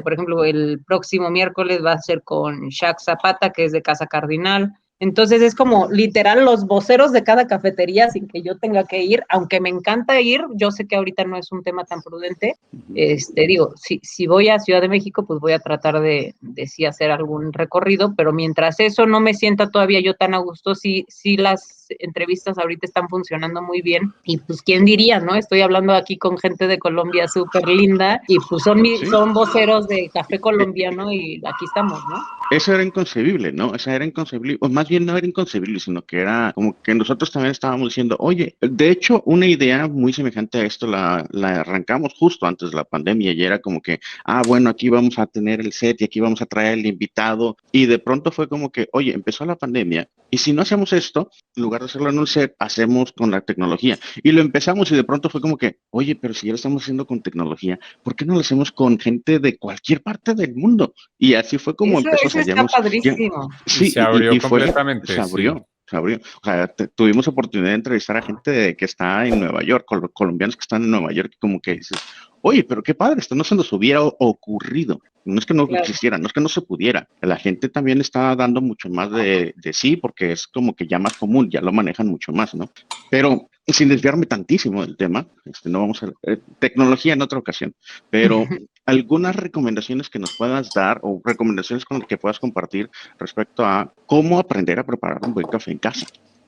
por ejemplo, el próximo miércoles va a ser con Shaq Zapata, que es de Casa Cardinal. Entonces es como literal los voceros de cada cafetería sin que yo tenga que ir, aunque me encanta ir, yo sé que ahorita no es un tema tan prudente, digo, si voy a Ciudad de México, pues voy a tratar de sí hacer algún recorrido, pero mientras eso no me sienta todavía yo tan a gusto, sí las entrevistas ahorita están funcionando muy bien, y pues quién diría, ¿no? Estoy hablando aquí con gente de Colombia súper linda, y pues son voceros de café colombiano, y aquí estamos, ¿no?
Eso era inconcebible, ¿no? Esa era inconcebible, o más bien no era inconcebible, sino que era como que nosotros también estábamos diciendo, oye, de hecho, una idea muy semejante a esto la arrancamos justo antes de la pandemia y era como que, bueno, aquí vamos a tener el set y aquí vamos a traer el invitado y de pronto fue como que, oye, empezó la pandemia y si no hacemos esto, en lugar de hacerlo en un set, hacemos con la tecnología y lo empezamos y de pronto fue como que, oye, pero si ya lo estamos haciendo con tecnología, ¿por qué no lo hacemos con gente de cualquier parte del mundo? Y así fue como empezó.
Eso está padrísimo.
Sí,
se abrió
fue,
completamente,
se abrió. Se abrió. O sea, tuvimos oportunidad de entrevistar a gente que está en Nueva York, colombianos que están en Nueva York, como que dices, oye, pero qué padre, esto no se nos hubiera ocurrido. No es que no existiera, no es que no se pudiera. La gente también está dando mucho más de sí, porque es como que ya más común, ya lo manejan mucho más, ¿no? Pero sin desviarme tantísimo del tema, no vamos a tecnología en otra ocasión, pero algunas recomendaciones que nos puedas dar o recomendaciones con las que puedas compartir respecto a cómo aprender a preparar un buen café en casa.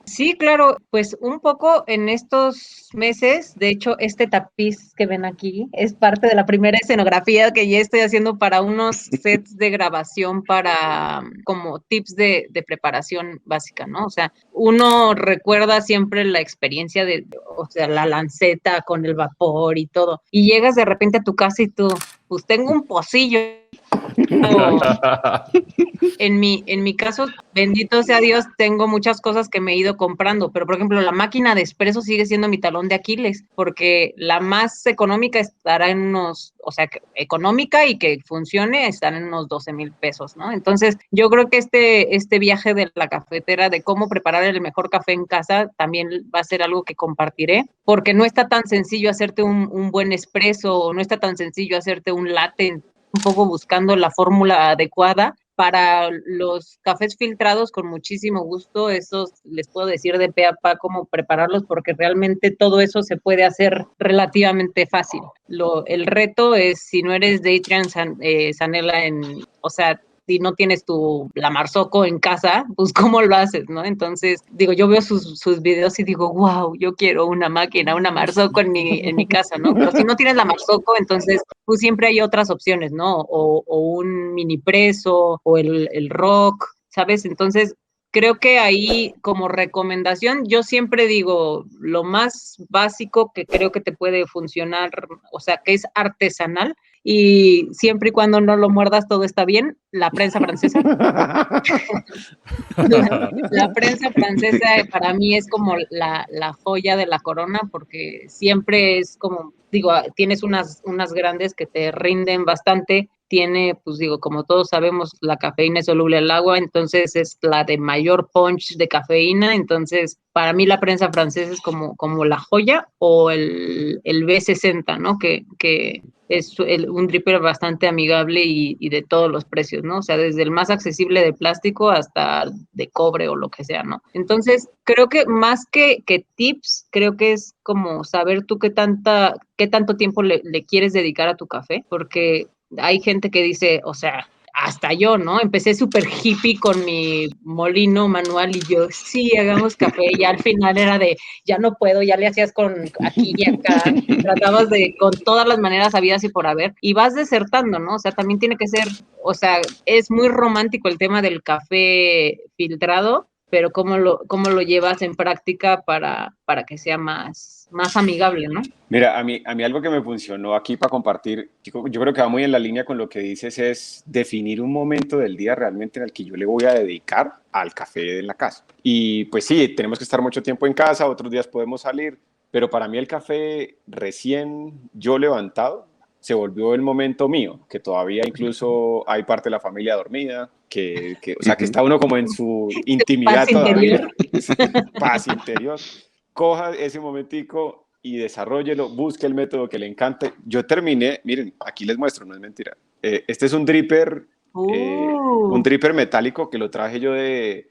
Sí, claro, pues un poco en estos meses, de hecho, este tapiz que ven aquí es parte de la primera escenografía que ya estoy haciendo para unos sets de grabación para como tips de preparación básica, ¿no? O sea, uno recuerda siempre la experiencia o sea, la lanceta con el vapor y todo, y llegas de repente a tu casa y tú, pues tengo un pocillo. En mi caso, bendito sea Dios, tengo muchas cosas que me he ido comprando, pero por ejemplo, la máquina de espresso sigue siendo mi talón de Aquiles, porque la más económica estará en unos, o sea, económica y que funcione, están en unos 12,000 pesos, ¿no? Entonces, yo creo que este viaje de la cafetera, de cómo preparar el mejor café en casa, también va a ser algo que compartiré, porque no está tan sencillo hacerte un buen espresso, o no está tan sencillo hacerte un latte, un poco buscando la fórmula adecuada. Para los cafés filtrados, con muchísimo gusto, esos les puedo decir de pe a pa cómo prepararlos, porque realmente todo eso se puede hacer relativamente fácil. El reto es, si no eres de Adrian Zanella, o sea, y no tienes la Marzocco en casa, pues ¿cómo lo haces, no? Entonces, digo, yo veo sus videos y digo, wow, yo quiero una máquina, una Marzocco en mi casa, ¿no? Pero si no tienes la Marzocco, entonces, pues siempre hay otras opciones, ¿no? O un mini preso, o el rock, ¿sabes? Entonces, creo que ahí como recomendación, yo siempre digo lo más básico que creo que te puede funcionar, o sea, que es artesanal y siempre y cuando no lo muerdas todo está bien, la prensa francesa. La prensa francesa para mí es como la joya de la corona porque siempre es como, digo, tienes unas grandes que te rinden bastante, tiene, pues digo, como todos sabemos, la cafeína es soluble al agua, entonces es la de mayor punch de cafeína, entonces para mí la prensa francesa es como la joya o el B60, ¿no? Que es un dripper bastante amigable y de todos los precios, ¿no? O sea, desde el más accesible de plástico hasta de cobre o lo que sea, ¿no? Entonces, creo que más que tips, creo que es como saber tú qué tanto tiempo le quieres dedicar a tu café, porque hay gente que dice, o sea, hasta yo, ¿no? Empecé súper hippie con mi molino manual y yo, sí, hagamos café, y al final era de, ya no puedo, ya le hacías con aquí y acá, tratabas de, con todas las maneras habidas y por haber, y vas desertando, ¿no? O sea, también tiene que ser, o sea, es muy romántico el tema del café filtrado, pero cómo lo llevas en práctica para que sea más amigable, ¿no?
Mira, a mí algo que me funcionó aquí para compartir, yo creo que va muy en la línea con lo que dices, es definir un momento del día realmente en el que yo le voy a dedicar al café en la casa. Y pues sí, tenemos que estar mucho tiempo en casa, otros días podemos salir, pero para mí el café recién yo levantado se volvió el momento mío, que todavía incluso hay parte de la familia dormida, o sea, que está uno como en su intimidad
Paz
todavía,
interior.
paz interior. Coja ese momentico y desarrollelo, busque el método que le encante. Yo terminé, miren, aquí les muestro, no es mentira. Este es un dripper metálico que lo traje yo de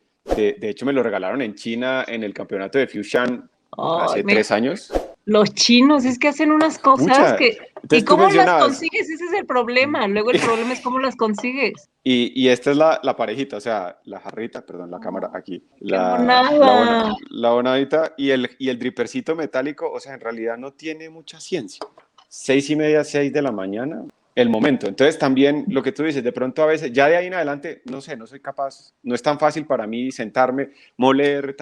hecho me lo regalaron en China en el campeonato de Fujian
Ay,
hace 3 años.
los chinos es que hacen unas cosas
Pucha,
que... ¿Y
entonces tú
cómo las
mencionabas,
consigues? Ese es el problema. Luego el problema es cómo las consigues.
y esta es la parejita, o sea, la jarrita, perdón, la cámara aquí,
¡Qué
la
monada!
bonadita y el drippercito metálico, o sea, en realidad no tiene mucha ciencia. 6:30, 6 de la mañana, el momento. Entonces también lo que tú dices, de pronto a veces, ya de ahí en adelante, no sé, no soy capaz, no es tan fácil para mí sentarme, moler,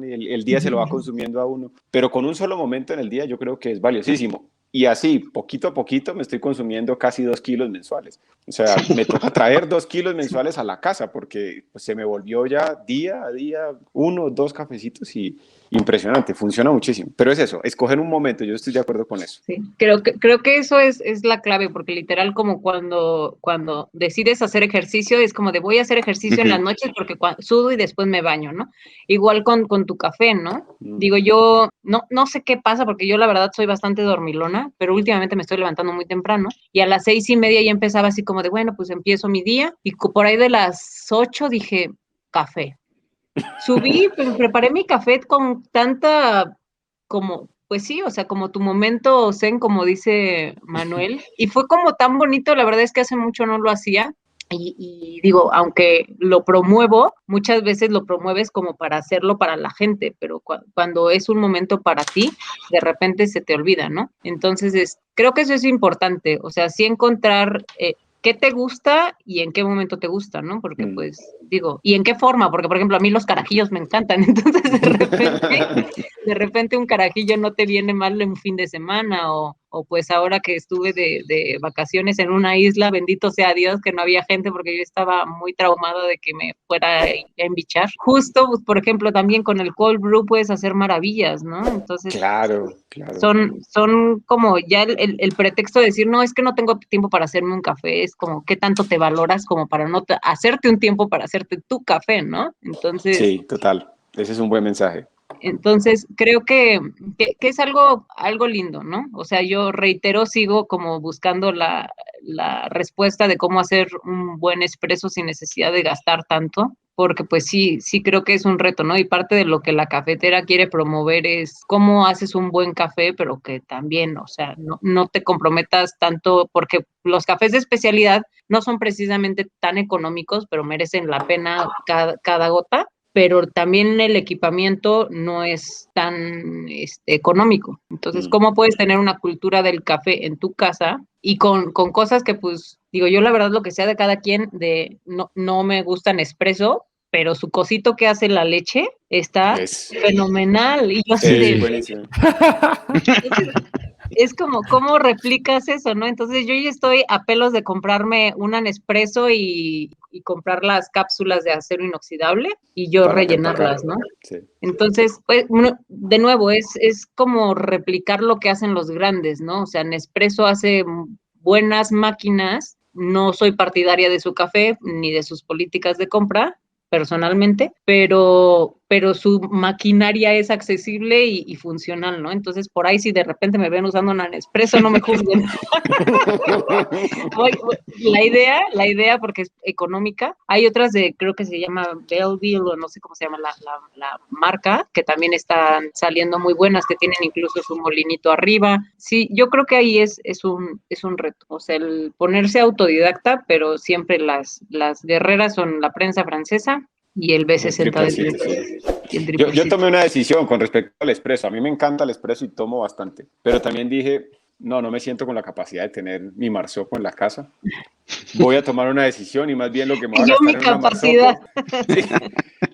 y el día se lo va consumiendo a uno, pero con un solo momento en el día yo creo que es valiosísimo. Y así, poquito a poquito, me estoy consumiendo casi 2 kilos mensuales. O sea, me toca traer 2 kilos mensuales a la casa porque pues, se me volvió ya día a día 1 o 2 cafecitos y impresionante, funciona muchísimo. Pero es eso, escoger un momento, yo estoy de acuerdo con eso.
Sí, creo que eso es la clave, porque literal como cuando decides hacer ejercicio, es como de voy a hacer ejercicio en las noches porque sudo y después me baño, ¿no? Igual con tu café, ¿no? Digo, yo no sé qué pasa, porque yo la verdad soy bastante dormilona, pero últimamente me estoy levantando muy temprano, y a las 6:30 ya empezaba así como de, bueno, pues empiezo mi día, y por ahí de las 8 dije, café. Subí, preparé mi café con tanta, como, pues sí, o sea, como tu momento zen, como dice Manuel, y fue como tan bonito, la verdad es que hace mucho no lo hacía, y digo, aunque lo promuevo, muchas veces lo promueves como para hacerlo para la gente, pero cuando es un momento para ti, de repente se te olvida, ¿no? Entonces, creo que eso es importante, o sea, sí encontrar qué te gusta y en qué momento te gusta, ¿no? Porque pues, digo, y en qué forma, porque por ejemplo a mí los carajillos me encantan, entonces de repente un carajillo no te viene mal en un fin de semana o pues ahora que estuve de vacaciones en una isla, bendito sea Dios que no había gente porque yo estaba muy traumada de que me fuera a embichar. Justo, pues, por ejemplo, también con el cold brew puedes hacer maravillas, ¿no? Entonces,
Claro, claro.
son como ya el pretexto de decir, no, es que no tengo tiempo para hacerme un café, es como qué tanto te valoras como para no hacerte un tiempo para hacerte tu café, ¿no? Entonces,
Sí, total. Ese es un buen mensaje.
creo que es algo lindo, ¿no? O sea, yo reitero, sigo como buscando la respuesta de cómo hacer un buen espresso sin necesidad de gastar tanto. porque pues sí creo que es un reto, ¿no? Y parte de lo que la cafetera quiere promover es cómo haces un buen café, pero que también, o sea, no te comprometas tanto, porque los cafés de especialidad no son precisamente tan económicos, pero merecen la pena cada gota, pero también el equipamiento no es tan económico. Entonces, ¿cómo puedes tener una cultura del café en tu casa y con cosas que, pues, digo, yo la verdad lo que sea de cada quien, no me gusta Nespresso, pero su cosito que hace la leche está fenomenal. Y yo así de...
buenísimo.
Es como, ¿cómo replicas eso, no? Entonces yo ya estoy a pelos de comprarme una Nespresso y comprar las cápsulas de acero inoxidable y yo
Para
rellenarlas, ¿no?
Sí.
Entonces, pues, de nuevo, es como replicar lo que hacen los grandes, ¿no? O sea, Nespresso hace buenas máquinas, no soy partidaria de su café ni de sus políticas de compra, personalmente, pero su maquinaria es accesible y funcional, ¿no? Entonces, por ahí si de repente me ven usando una Nespresso, no me juzguen. La idea, porque es económica, hay otras creo que se llama Belleville, o no sé cómo se llama la marca, que también están saliendo muy buenas, que tienen incluso su molinito arriba. Sí, yo creo que ahí es un reto, o sea, el ponerse autodidacta, pero siempre las guerreras son la prensa francesa y el B60 del
triple. Yo tomé una decisión con respecto al espresso. A mí me encanta el espresso y tomo bastante, pero también dije, no me siento con la capacidad de tener mi marzocco en la casa. Voy a tomar una decisión y más bien lo que me voy a gastar en una marzocco. Sí,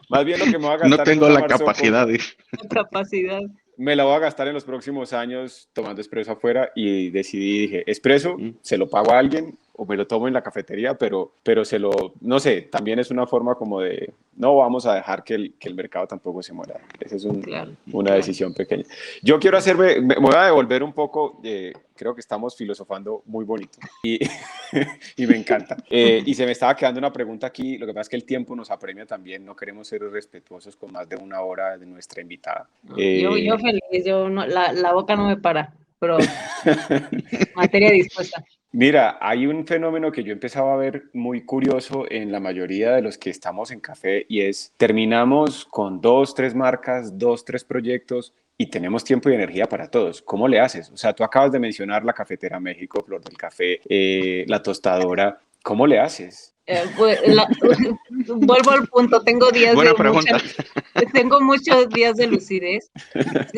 más bien lo que me voy a gastar
no tengo
en una
la capacidad.
Me la voy a gastar en los próximos años tomando espresso afuera y dije, espresso, se lo pago a alguien o me lo tomo en la cafetería, pero no sé, también es una forma como de, no vamos a dejar que el mercado tampoco se muera. Esa es una decisión pequeña. Yo quiero me voy a devolver un poco, creo que estamos filosofando muy bonito y me encanta. Y se me estaba quedando una pregunta aquí, lo que pasa es que el tiempo nos apremia también, no queremos ser irrespetuosos con más de una hora de nuestra invitada.
Yo feliz, la boca no me para, pero materia dispuesta.
Mira, hay un fenómeno que yo empezaba a ver muy curioso en la mayoría de los que estamos en café y es, terminamos con 2, 3 marcas, 2, 3 proyectos y tenemos tiempo y energía para todos. ¿Cómo le haces? O sea, tú acabas de mencionar la Cafetera México, Flor del Café, la tostadora. ¿Cómo le haces?
Vuelvo al punto, tengo muchos días de lucidez.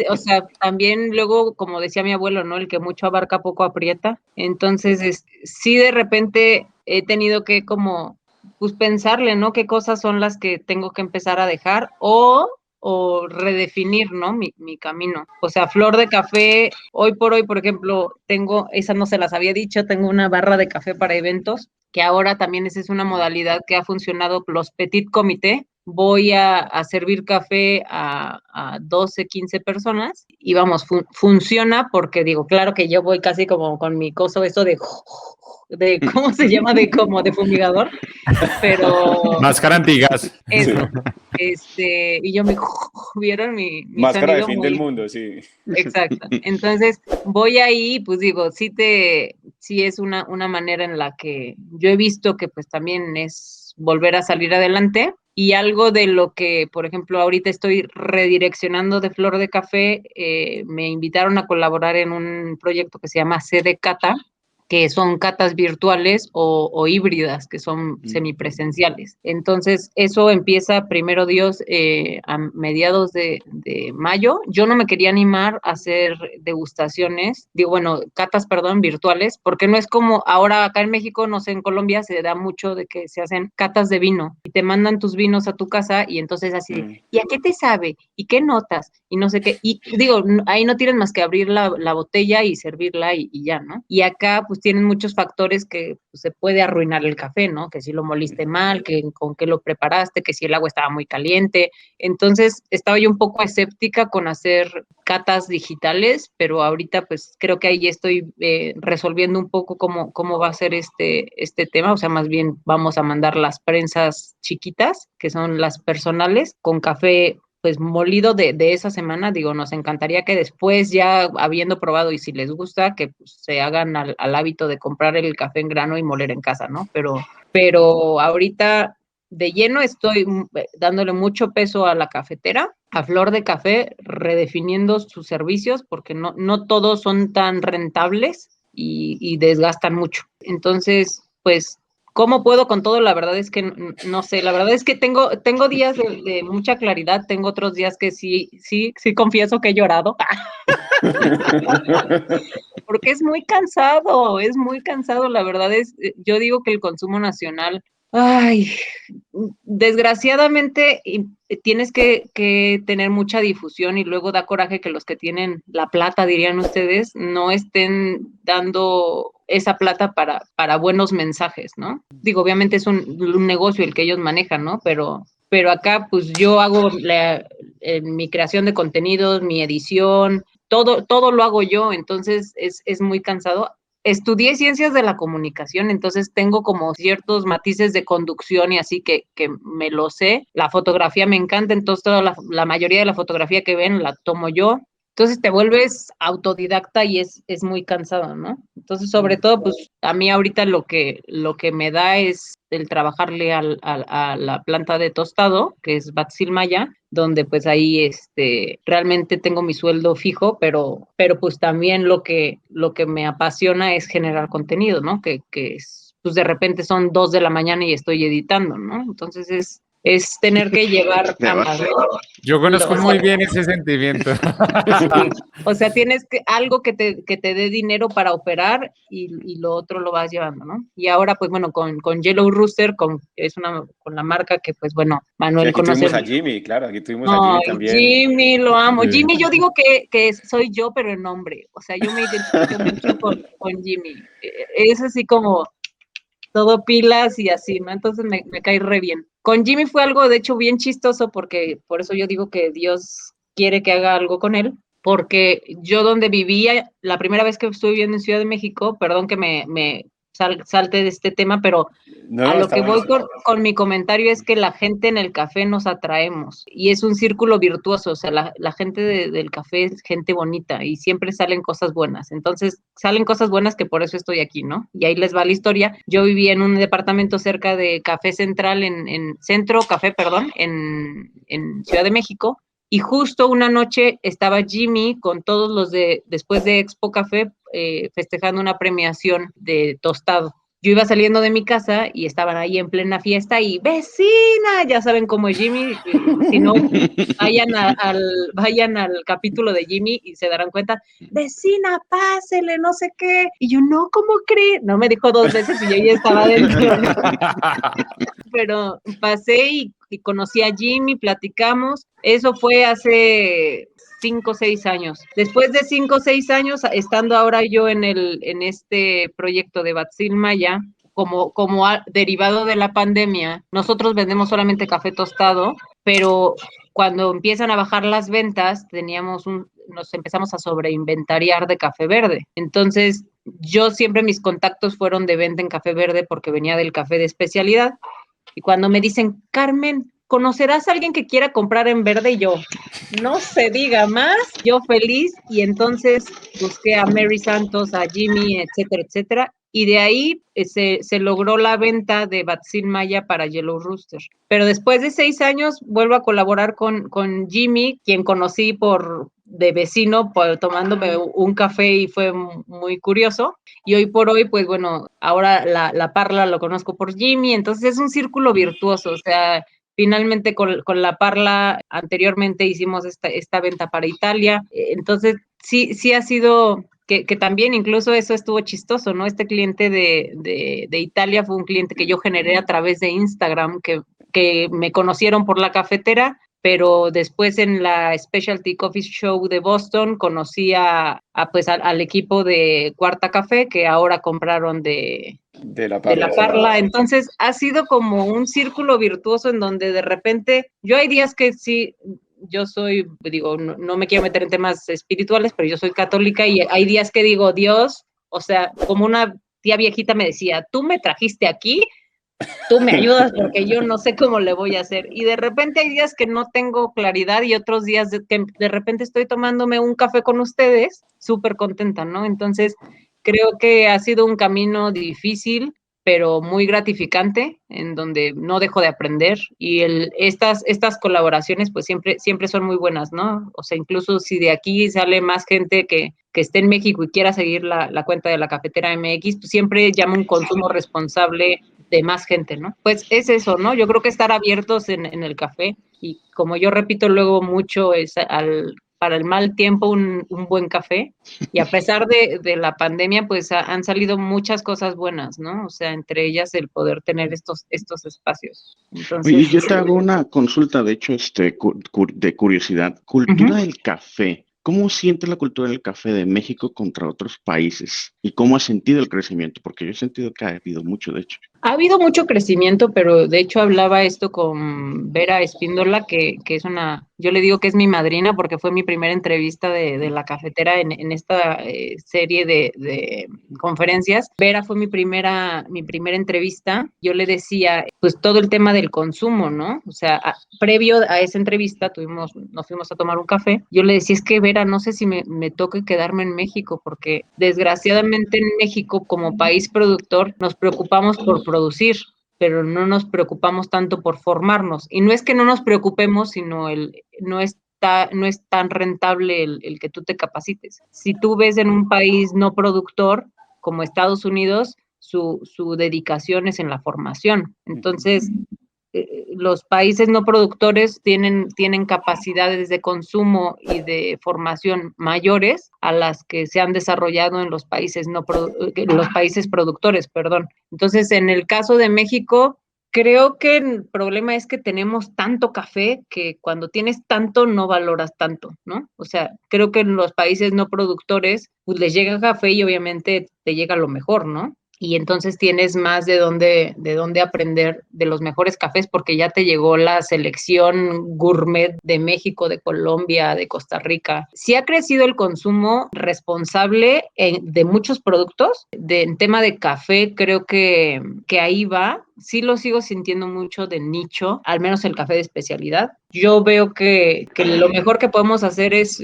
O sea, también luego, como decía mi abuelo, ¿no? El que mucho abarca, poco aprieta. Entonces, sí de repente he tenido que como, pues pensarle, ¿no? Qué cosas son las que tengo que empezar a dejar o redefinir, ¿no? Mi camino. O sea, Flor de Café, hoy por hoy, por ejemplo, esa no se las había dicho, tengo una barra de café para eventos, que ahora también esa es una modalidad que ha funcionado, los petit comité. Voy a servir café a 12, 15 personas y vamos, funciona porque digo, claro que yo voy casi como con mi coso eso de ¿cómo se llama? De fumigador, pero...
Máscara antigas.
Eso. Y yo ¿vieron mi
máscara
sonido?
De fin del mundo, sí.
Exacto. Entonces, voy ahí, pues digo, sí es una manera en la que yo he visto que pues también es volver a salir adelante. Y algo de lo que, por ejemplo, ahorita estoy redireccionando de Flor de Café, me invitaron a colaborar en un proyecto que se llama CD Cata, que son catas virtuales o híbridas, que son semipresenciales. Entonces, eso empieza, primero Dios, a mediados de mayo. Yo no me quería animar a hacer degustaciones, catas, virtuales, porque no es como ahora acá en México, no sé, en Colombia se da mucho de que se hacen catas de vino y te mandan tus vinos a tu casa y entonces así, ¿y a qué te sabe? ¿Y qué notas? Y no sé qué. Y digo, ahí no tienen más que abrir la botella y servirla y ya, ¿no? Y acá, pues tienen muchos factores que pues, se puede arruinar el café, ¿no? Que si lo moliste mal, que con qué lo preparaste, que si el agua estaba muy caliente. Entonces, estaba yo un poco escéptica con hacer catas digitales, pero ahorita pues creo que ahí estoy resolviendo un poco cómo va a ser este tema, o sea, más bien vamos a mandar las prensas chiquitas, que son las personales, con café pues molido de esa semana. Digo, nos encantaría que después, ya habiendo probado y si les gusta, que pues, se hagan al hábito de comprar el café en grano y moler en casa, ¿no? Pero ahorita de lleno estoy dándole mucho peso a la cafetera, a Flor de Café, redefiniendo sus servicios porque no todos son tan rentables y desgastan mucho. Entonces, pues, ¿cómo puedo con todo? La verdad es que no sé, la verdad es que tengo días de mucha claridad, tengo otros días que sí confieso que he llorado. Porque es muy cansado, la verdad yo digo que el consumo nacional, ay, desgraciadamente tienes que tener mucha difusión y luego da coraje que los que tienen la plata, dirían ustedes, no estén dando esa plata para buenos mensajes, ¿no? Digo, obviamente es un negocio el que ellos manejan, ¿no? Pero acá pues yo hago mi creación de contenidos, mi edición, todo lo hago yo, entonces es muy cansado. Estudié ciencias de la comunicación, entonces tengo como ciertos matices de conducción y así que me lo sé. La fotografía me encanta, entonces toda la mayoría de la fotografía que ven la tomo yo. Entonces te vuelves autodidacta y es muy cansado, ¿no? Entonces, sobre todo, pues a mí ahorita lo que me da es el trabajarle a la planta de tostado, que es Batsil Maya, donde pues ahí realmente tengo mi sueldo fijo, pero pues también lo que me apasiona es generar contenido, ¿no? Que pues de repente son 2 de la mañana y estoy editando, ¿no? Entonces es tener que llevar ambas, ¿no?
Yo conozco muy bien ese sentimiento.
Sí. O sea, tienes algo que te dé dinero para operar y lo otro lo vas llevando, ¿no? Y ahora, pues bueno, con Yellow Rooster, con la marca que, pues bueno,
Sí,
Manuel
aquí
conoce.
tuvimos a Jimmy, claro, aquí tuvimos a Jimmy
Ay,
también.
Jimmy, lo amo.
Sí.
Jimmy, yo digo que soy yo, pero en nombre. O sea, yo me identifico mucho con Jimmy. Es así como todo pilas y así, ¿no? Entonces me cae re bien. Con Jimmy fue algo, de hecho, bien chistoso, porque por eso yo digo que Dios quiere que haga algo con él, porque yo donde vivía, la primera vez que estuve viviendo en Ciudad de México, perdón que me salte de este tema, pero
No,
a
no,
lo
está
que voy
buenísimo.
con mi comentario es que la gente en el café nos atraemos y es un círculo virtuoso, o sea, la gente del café es gente bonita y siempre salen cosas buenas, entonces salen cosas buenas que por eso estoy aquí, ¿no? Y ahí les va la historia. Yo vivía en un departamento cerca de Café Central, Centro Café, perdón, en Ciudad de México, y justo una noche estaba Jimmy con todos los después de Expo Café festejando una premiación de tostado. Yo iba saliendo de mi casa y estaban ahí en plena fiesta y vecina, ya saben cómo es Jimmy, si no, vayan al capítulo de Jimmy y se darán cuenta, vecina, pásele, no sé qué. Y yo, no, ¿cómo cree? No me dijo 2 veces y yo ya estaba dentro, ¿no? Pero pasé y conocí a Jimmy, platicamos. Eso fue hace 5 o 6 años. Después de 5 o 6 años, estando ahora yo en este proyecto de Batsil Maya, como derivado de la pandemia, nosotros vendemos solamente café tostado, pero cuando empiezan a bajar las ventas, nos empezamos a sobreinventariar de café verde. Entonces, yo siempre mis contactos fueron de venta en café verde porque venía del café de especialidad. Y cuando me dicen, Carmen, ¿conocerás a alguien que quiera comprar en verde? Y yo, no se diga más, yo feliz. Y entonces busqué a Mary Santos, a Jimmy, etcétera, etcétera. Y de ahí se logró la venta de Batsil Maya para Yellow Rooster. Pero después de 6 años vuelvo a colaborar con Jimmy, quien conocí de vecino, tomándome un café y fue muy curioso. Y hoy por hoy, pues bueno, ahora la Parla lo conozco por Jimmy, entonces es un círculo virtuoso, o sea, finalmente con la Parla anteriormente hicimos esta venta para Italia, entonces sí ha sido que también incluso eso estuvo chistoso, ¿no? Este cliente de Italia fue un cliente que yo generé a través de Instagram, que me conocieron por la cafetera, pero después en la Specialty Coffee Show de Boston conocí pues al equipo de Cuarta Café, que ahora compraron
De la
de la
Parla, sí.
Parla. Entonces ha sido como un círculo virtuoso en donde de repente, yo hay días que sí, yo soy, digo, no me quiero meter en temas espirituales, pero yo soy católica y hay días que digo, Dios, o sea, como una tía viejita me decía, tú me trajiste aquí, tú me ayudas porque yo no sé cómo le voy a hacer. Y de repente hay días que no tengo claridad y otros días que de repente estoy tomándome un café con ustedes, súper contenta, ¿no? Entonces, creo que ha sido un camino difícil, pero muy gratificante, en donde no dejo de aprender, y estas colaboraciones pues siempre son muy buenas, ¿no? O sea, incluso si de aquí sale más gente que esté en México y quiera seguir la cuenta de la Cafetera MX, pues siempre llama un consumo responsable de más gente, ¿no? Pues es eso, ¿no? Yo creo que estar abiertos en el café, y como yo repito luego mucho, es para el mal tiempo un buen café, y a pesar de la pandemia, pues han salido muchas cosas buenas, ¿no? O sea, entre ellas el poder tener estos espacios.
Oye,
Entonces,
yo te hago una consulta, de hecho, de curiosidad. Cultura del café. ¿Cómo siente la cultura del café de México contra otros países? ¿Y cómo has sentido el crecimiento? Porque yo he sentido que ha habido mucho, de hecho.
ha habido mucho crecimiento, pero de hecho hablaba esto con Vera Espíndola, que es yo le digo que es mi madrina porque fue mi primera entrevista de la cafetera en esta serie de conferencias. Vera fue mi primera entrevista. Yo le decía, pues todo el tema del consumo, ¿no? O sea, previo a esa entrevista nos fuimos a tomar un café. Yo le decía, es que Vera, no sé si me toque quedarme en México, porque desgraciadamente en México, como país productor, nos preocupamos por producir, pero no nos preocupamos tanto por formarnos. Y no es que no nos preocupemos, sino no es tan rentable el que tú te capacites. Si tú ves en un país no productor, como Estados Unidos, su dedicación es en la formación. Entonces, los países no productores tienen capacidades de consumo y de formación mayores a las que se han desarrollado en los países los países productores, perdón. Entonces, en el caso de México, creo que el problema es que tenemos tanto café que cuando tienes tanto no valoras tanto, ¿no? O sea, creo que en los países no productores, pues les llega café y obviamente te llega lo mejor, ¿no? Y entonces tienes más de dónde aprender de los mejores cafés, porque ya te llegó la selección gourmet de México, de Colombia, de Costa Rica. Sí ha crecido el consumo responsable de muchos productos. En tema de café, creo que ahí va. Sí lo sigo sintiendo mucho de nicho, al menos el café de especialidad. Yo veo que lo mejor que podemos hacer es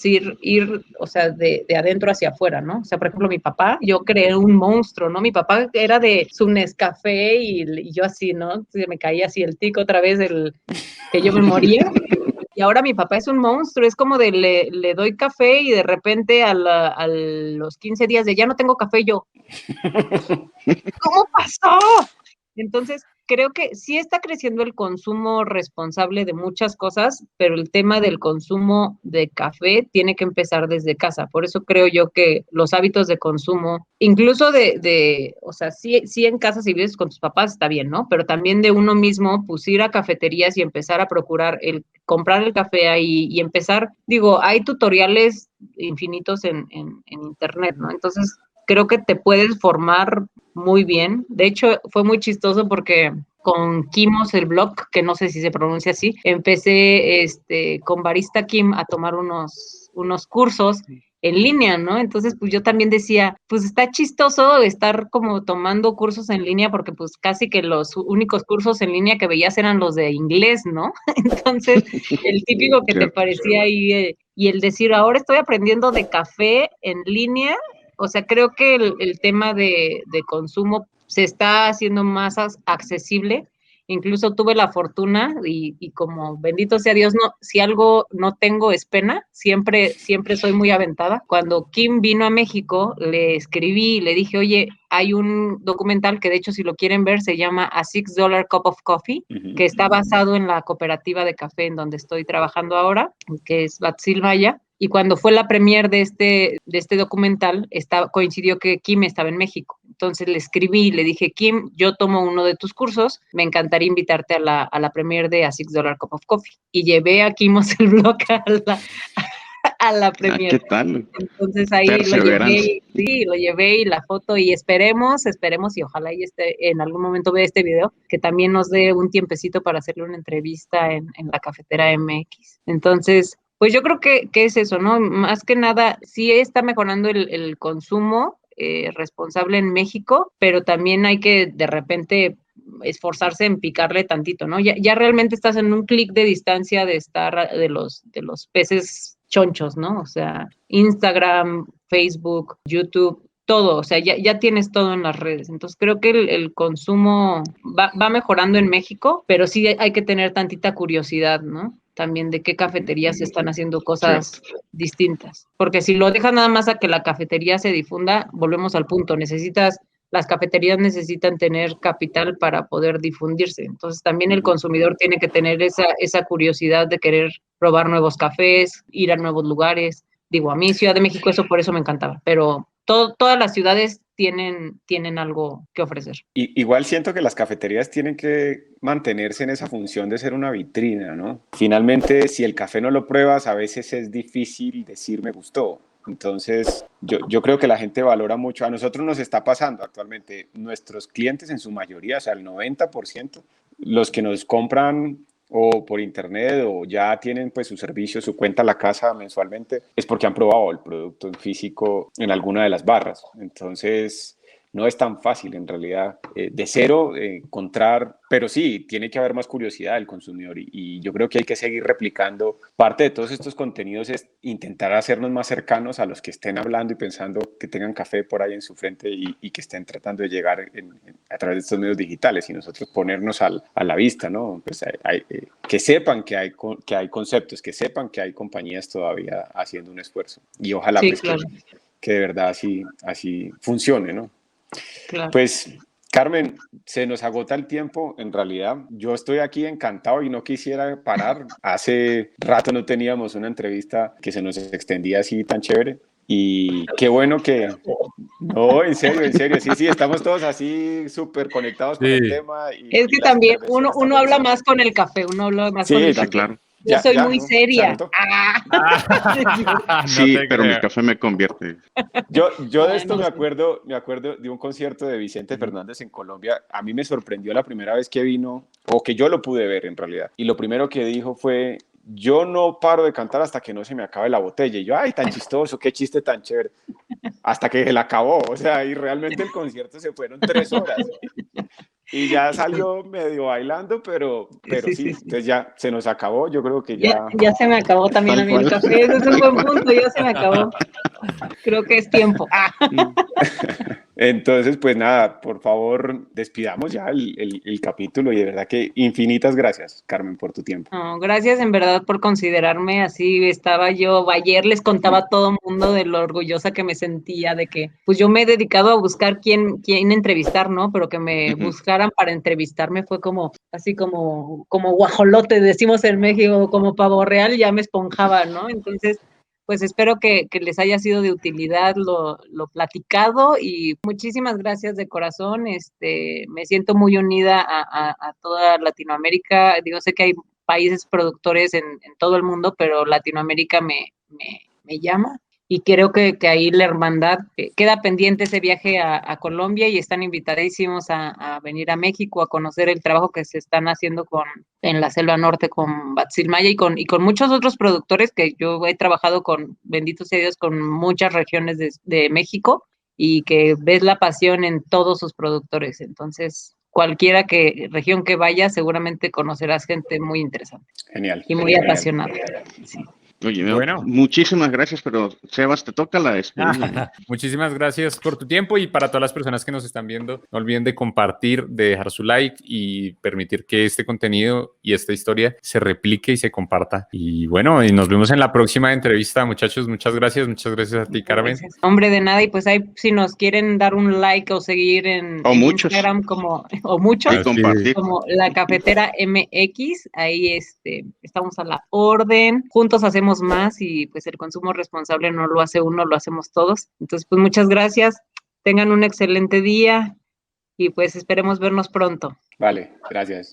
ir, o sea, de adentro hacia afuera, ¿no? O sea, por ejemplo, mi papá, yo creé un monstruo, ¿no? Mi papá era de su Nescafé y yo así, ¿no? Se me caía así el tico otra vez, que yo me moría. Y ahora mi papá es un monstruo, es como le doy café y de repente a los 15 días de ya no tengo café, yo, ¿cómo pasó? Entonces, creo que sí está creciendo el consumo responsable de muchas cosas, pero el tema del consumo de café tiene que empezar desde casa. Por eso creo yo que los hábitos de consumo, incluso o sea, sí en casa si vives con tus papás está bien, ¿no? Pero también de uno mismo, pues ir a cafeterías y empezar a procurar comprar el café ahí y empezar, digo, hay tutoriales infinitos en internet, ¿no? Entonces, creo que te puedes formar muy bien. De hecho, fue muy chistoso porque con Kimos, el blog, que no sé si se pronuncia así, empecé con Barista Kim a tomar unos cursos en línea, ¿no? Entonces, pues yo también decía, pues está chistoso estar como tomando cursos en línea porque pues casi que los únicos cursos en línea que veías eran los de inglés, ¿no? Entonces, el típico que te parecía ahí, y el decir, ahora estoy aprendiendo de café en línea. O sea, creo que el tema de consumo se está haciendo más accesible. Incluso tuve la fortuna y como bendito sea Dios, no, si algo no tengo es pena, siempre soy muy aventada. Cuando Kim vino a México, le escribí y le dije, oye, hay un documental que de hecho si lo quieren ver se llama A $6 Cup of Coffee, que está basado en la cooperativa de café en donde estoy trabajando ahora, que es Batsil Maya. Y cuando fue la premier de este documental, coincidió que Kim estaba en México. Entonces le escribí y le dije, Kim, yo tomo uno de tus cursos, me encantaría invitarte a la premier de A $6 Cup of Coffee. Y llevé a Kim el blog a la premier.
¿Qué tal?
Entonces ahí lo llevé y la foto, y esperemos y ojalá y en algún momento vea este video, que también nos dé un tiempecito para hacerle una entrevista en la Cafetera MX. Entonces, pues yo creo que es eso, ¿no? Más que nada, sí está mejorando el consumo responsable en México, pero también hay que de repente esforzarse en picarle tantito, ¿no? Ya realmente estás en un clic de distancia de estar de los peces chonchos, ¿no? O sea, Instagram, Facebook, YouTube, todo, o sea, ya tienes todo en las redes. Entonces creo que el consumo va mejorando en México, pero sí hay que tener tantita curiosidad, ¿no? También de qué cafeterías están haciendo cosas distintas. Porque si lo dejas nada más a que la cafetería se difunda, volvemos al punto, las cafeterías necesitan tener capital para poder difundirse. Entonces también el consumidor tiene que tener esa curiosidad de querer probar nuevos cafés, ir a nuevos lugares. Digo, a mí Ciudad de México eso por eso me encantaba, pero todas las ciudades tienen algo que ofrecer.
Igual siento que las cafeterías tienen que mantenerse en esa función de ser una vitrina, ¿no? Finalmente, si el café no lo pruebas, a veces es difícil decir me gustó. Entonces, yo creo que la gente valora mucho. A nosotros nos está pasando actualmente, nuestros clientes en su mayoría, o sea, el 90%, los que nos compran o por internet o ya tienen pues su servicio, su cuenta a la casa mensualmente, es porque han probado el producto en físico en alguna de las barras. Entonces, no es tan fácil en realidad de cero encontrar, pero sí, tiene que haber más curiosidad del consumidor y yo creo que hay que seguir replicando. Parte de todos estos contenidos es intentar hacernos más cercanos a los que estén hablando y pensando que tengan café por ahí en su frente y que estén tratando de llegar a través de estos medios digitales y nosotros ponernos a la vista, ¿no? Pues que sepan que hay conceptos, que sepan que hay compañías todavía haciendo un esfuerzo y ojalá
Sí,
pues
claro.
que de verdad así funcione, ¿no?
Claro.
Pues, Carmen, se nos agota el tiempo. En realidad, yo estoy aquí encantado y no quisiera parar. Hace rato no teníamos una entrevista que se nos extendía así tan chévere. Y qué bueno que... No, en serio, sí, estamos todos así súper conectados con el tema.
Es que
la
también
intervención está
uno habla
buenísima.
más con el café, uno habla más
Sí,
con el
sí,
café.
claro.
Yo soy muy
¿no?
seria.
¿Se notó?
No
Sí,
te
pero mi
creo.
café me convierte.
Yo de
Ay,
esto
no
me
sé.
acuerdo de un concierto de Vicente Fernández en Colombia. A mí me sorprendió la primera vez que vino, o que yo lo pude ver en realidad. Y lo primero que dijo fue, yo no paro de cantar hasta que no se me acabe la botella. Y yo, ay, tan chistoso, qué chiste tan chévere. Hasta que se la acabó, o sea, y realmente el concierto se fueron 3 horas. Y ya salió medio bailando, pero sí,
Sí.
entonces ya se nos acabó. Yo creo que
Ya se me acabó también a
Tal
mí el
cual.
café. Ese es un
Tal
buen
cual.
punto, ya se me acabó. Creo que es tiempo.
Entonces, pues nada, por favor, despidamos ya el capítulo y de verdad que infinitas gracias, Carmen, por tu tiempo.
No, gracias en verdad por considerarme. Así estaba yo. Ayer les contaba a todo mundo de lo orgullosa que me sentía de que, pues yo me he dedicado a buscar quién entrevistar, ¿no? Pero que me buscaran para entrevistarme fue como, así como guajolote, decimos en México, como pavo real, ya me esponjaba, ¿no? Entonces, pues espero que les haya sido de utilidad lo platicado y muchísimas gracias de corazón. Me siento muy unida a toda Latinoamérica. Digo, sé que hay países productores en todo el mundo, pero Latinoamérica me llama y creo que ahí la hermandad queda pendiente ese viaje a Colombia y están invitadísimos a venir a México a conocer el trabajo que se están haciendo en la Selva Norte con Batsil Maya y con muchos otros productores que yo he trabajado con, bendito sea Dios, con muchas regiones de México y que ves la pasión en todos sus productores. Entonces, región que vaya, seguramente conocerás gente muy interesante
Genial.
y muy
Genial.
apasionada. Sí.
Oye,
Bueno.
muchísimas gracias, pero Sebas, te toca la despedida.
Muchísimas gracias por tu tiempo y para todas las personas que nos están viendo, no olviden de compartir, de dejar su like y permitir que este contenido y esta historia se replique y se comparta. Y bueno, y nos vemos en la próxima entrevista, muchachos. Muchas gracias a ti, Carmen.
Gracias. Hombre de nada, y pues ahí si nos quieren dar un like o seguir en Instagram o muchos,
Y compartir.
como La Cafetera MX, ahí estamos a la orden, juntos hacemos más y pues el consumo responsable no lo hace uno, lo hacemos todos. Entonces, pues muchas gracias, tengan un excelente día y pues esperemos vernos pronto.
Vale, gracias.